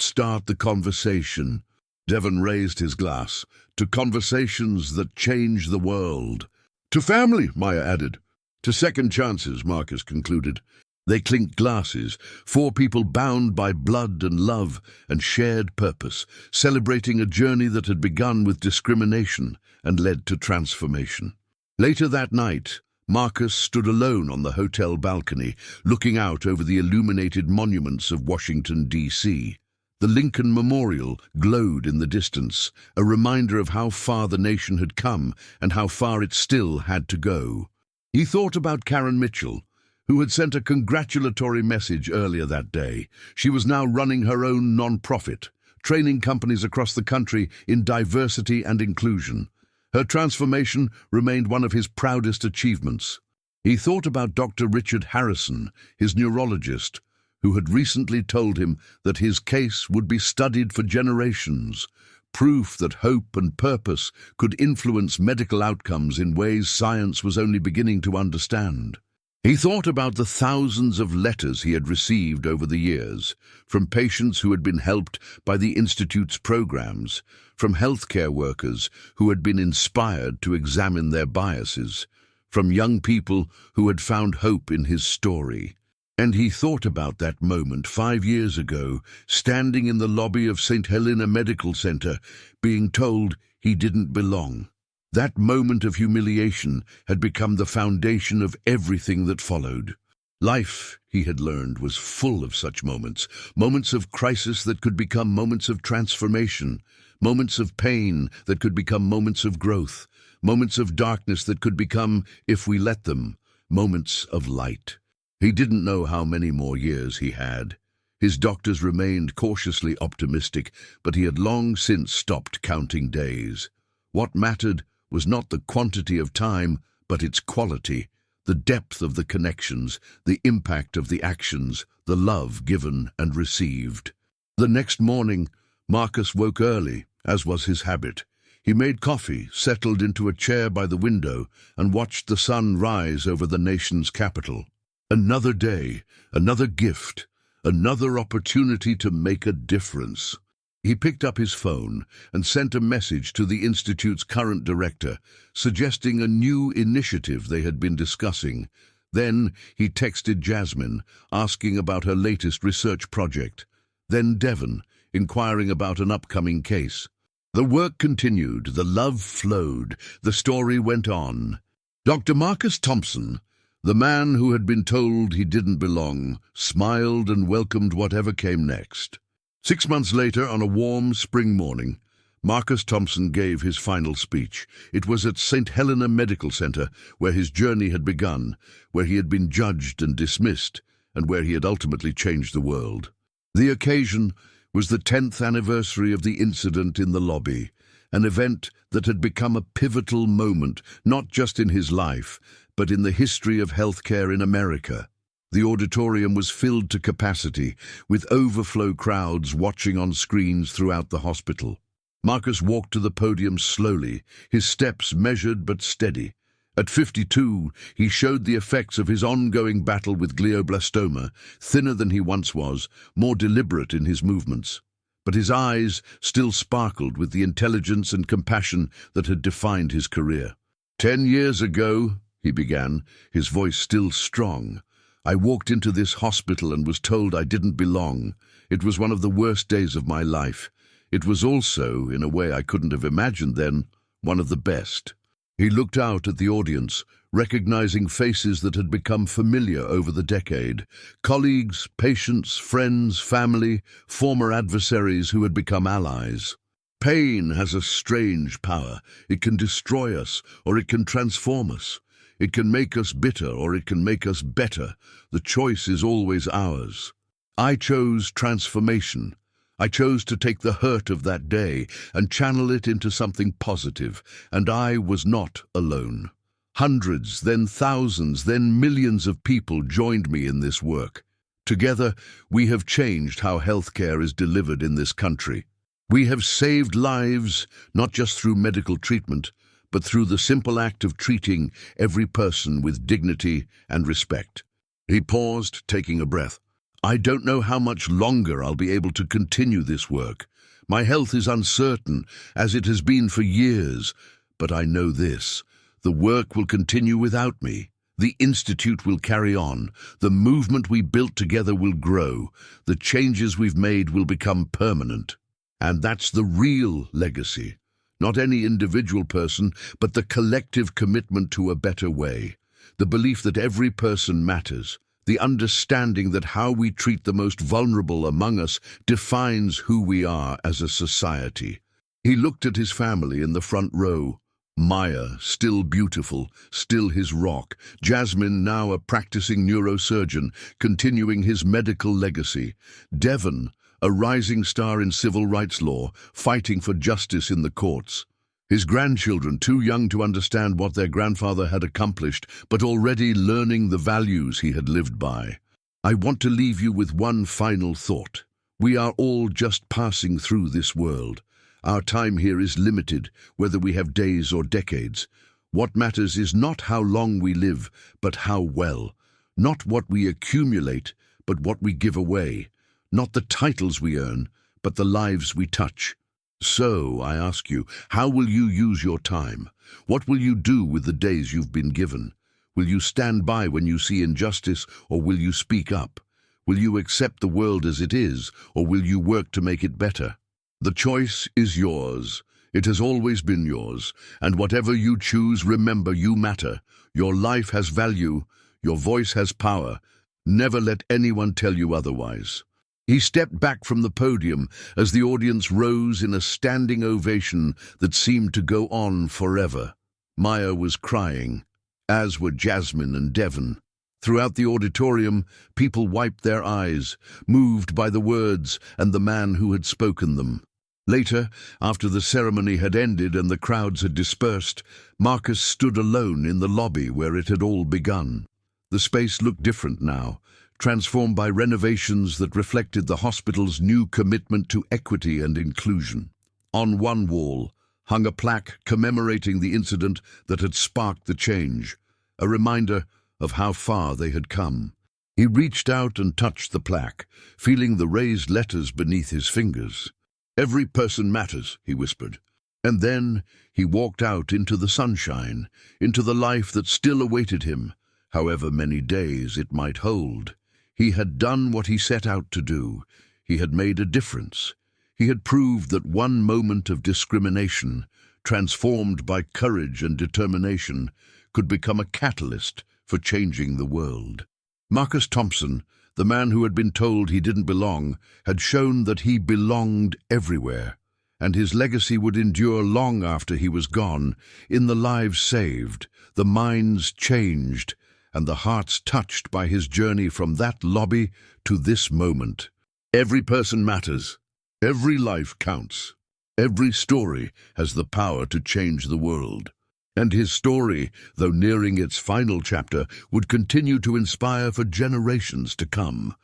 start the conversation." Devon raised his glass. "To conversations that change the world." "To family," Maya added. "To second chances," Marcus concluded. They clinked glasses, four people bound by blood and love and shared purpose, celebrating a journey that had begun with discrimination and led to transformation. Later that night, Marcus stood alone on the hotel balcony, looking out over the illuminated monuments of Washington, D.C. The Lincoln Memorial glowed in the distance, a reminder of how far the nation had come and how far it still had to go. He thought about Karen Mitchell, who had sent a congratulatory message earlier that day. She was now running her own non-profit, training companies across the country in diversity and inclusion. Her transformation remained one of his proudest achievements. He thought about Dr. Richard Harrison, his neurologist, who had recently told him that his case would be studied for generations, proof that hope and purpose could influence medical outcomes in ways science was only beginning to understand. He thought about the thousands of letters he had received over the years, from patients who had been helped by the Institute's programs, from healthcare workers who had been inspired to examine their biases, from young people who had found hope in his story. And he thought about that moment 5 years ago, standing in the lobby of St. Helena Medical Center, being told he didn't belong. That moment of humiliation had become the foundation of everything that followed. Life, he had learned, was full of such moments, moments of crisis that could become moments of transformation, moments of pain that could become moments of growth, moments of darkness that could become, if we let them, moments of light. He didn't know how many more years he had. His doctors remained cautiously optimistic, but he had long since stopped counting days. What mattered was not the quantity of time, but its quality, the depth of the connections, the impact of the actions, the love given and received. The next morning, Marcus woke early, as was his habit. He made coffee, settled into a chair by the window, and watched the sun rise over the nation's capital. Another day, another gift, another opportunity to make a difference. He picked up his phone and sent a message to the Institute's current director, suggesting a new initiative they had been discussing. Then he texted Jasmine, asking about her latest research project. Then Devon, inquiring about an upcoming case. The work continued, the love flowed, the story went on. Dr. Marcus Thompson, the man who had been told he didn't belong, smiled and welcomed whatever came next. 6 months later, on a warm spring morning, Marcus Thompson gave his final speech. It was at St. Helena Medical Center, where his journey had begun, where he had been judged and dismissed, and where he had ultimately changed the world. The occasion was the 10th anniversary of the incident in the lobby, an event that had become a pivotal moment, not just in his life, but in the history of healthcare in America. The auditorium was filled to capacity, with overflow crowds watching on screens throughout the hospital. Marcus walked to the podium slowly, his steps measured but steady. At 52, he showed the effects of his ongoing battle with glioblastoma, thinner than he once was, more deliberate in his movements. But his eyes still sparkled with the intelligence and compassion that had defined his career. 10 years ago, he began, his voice still strong, I walked into this hospital and was told I didn't belong. It was one of the worst days of my life. It was also, in a way I couldn't have imagined then, one of the best. He looked out at the audience, recognizing faces that had become familiar over the decade. Colleagues, patients, friends, family, former adversaries who had become allies. Pain has a strange power. It can destroy us, or it can transform us. It can make us bitter or it can make us better. The choice is always ours. I chose transformation. I chose to take the hurt of that day and channel it into something positive, and I was not alone. Hundreds, then thousands, then millions of people joined me in this work. Together, we have changed how healthcare is delivered in this country. We have saved lives, not just through medical treatment, but through the simple act of treating every person with dignity and respect. He paused, taking a breath. I don't know how much longer I'll be able to continue this work. My health is uncertain, as it has been for years, but I know this. The work will continue without me. The Institute will carry on. The movement we built together will grow. The changes we've made will become permanent. And that's the real legacy. Not any individual person, but the collective commitment to a better way. The belief that every person matters. The understanding that how we treat the most vulnerable among us defines who we are as a society. He looked at his family in the front row. Maya, still beautiful, still his rock. Jasmine, now a practicing neurosurgeon, continuing his medical legacy. Devon, a rising star in civil rights law, fighting for justice in the courts. His grandchildren, too young to understand what their grandfather had accomplished, but already learning the values he had lived by. I want to leave you with one final thought. We are all just passing through this world. Our time here is limited, whether we have days or decades. What matters is not how long we live, but how well. Not what we accumulate, but what we give away. Not the titles we earn, but the lives we touch. So, I ask you, how will you use your time? What will you do with the days you've been given? Will you stand by when you see injustice, or will you speak up? Will you accept the world as it is, or will you work to make it better? The choice is yours. It has always been yours. And whatever you choose, remember you matter. Your life has value. Your voice has power. Never let anyone tell you otherwise. He stepped back from the podium as the audience rose in a standing ovation that seemed to go on forever. Maya was crying, as were Jasmine and Devon. Throughout the auditorium, people wiped their eyes, moved by the words and the man who had spoken them. Later, after the ceremony had ended and the crowds had dispersed, Marcus stood alone in the lobby where it had all begun. The space looked different now, transformed by renovations that reflected the hospital's new commitment to equity and inclusion. On one wall hung a plaque commemorating the incident that had sparked the change, a reminder of how far they had come. He reached out and touched the plaque, feeling the raised letters beneath his fingers. "Every person matters," he whispered. And then he walked out into the sunshine, into the life that still awaited him, however many days it might hold. He had done what he set out to do. He had made a difference. He had proved that one moment of discrimination, transformed by courage and determination, could become a catalyst for changing the world. Marcus Thompson, the man who had been told he didn't belong, had shown that he belonged everywhere, and his legacy would endure long after he was gone, in the lives saved, the minds changed, and the hearts touched by his journey from that lobby to this moment. Every person matters. Every life counts. Every story has the power to change the world. And his story, though nearing its final chapter, would continue to inspire for generations to come.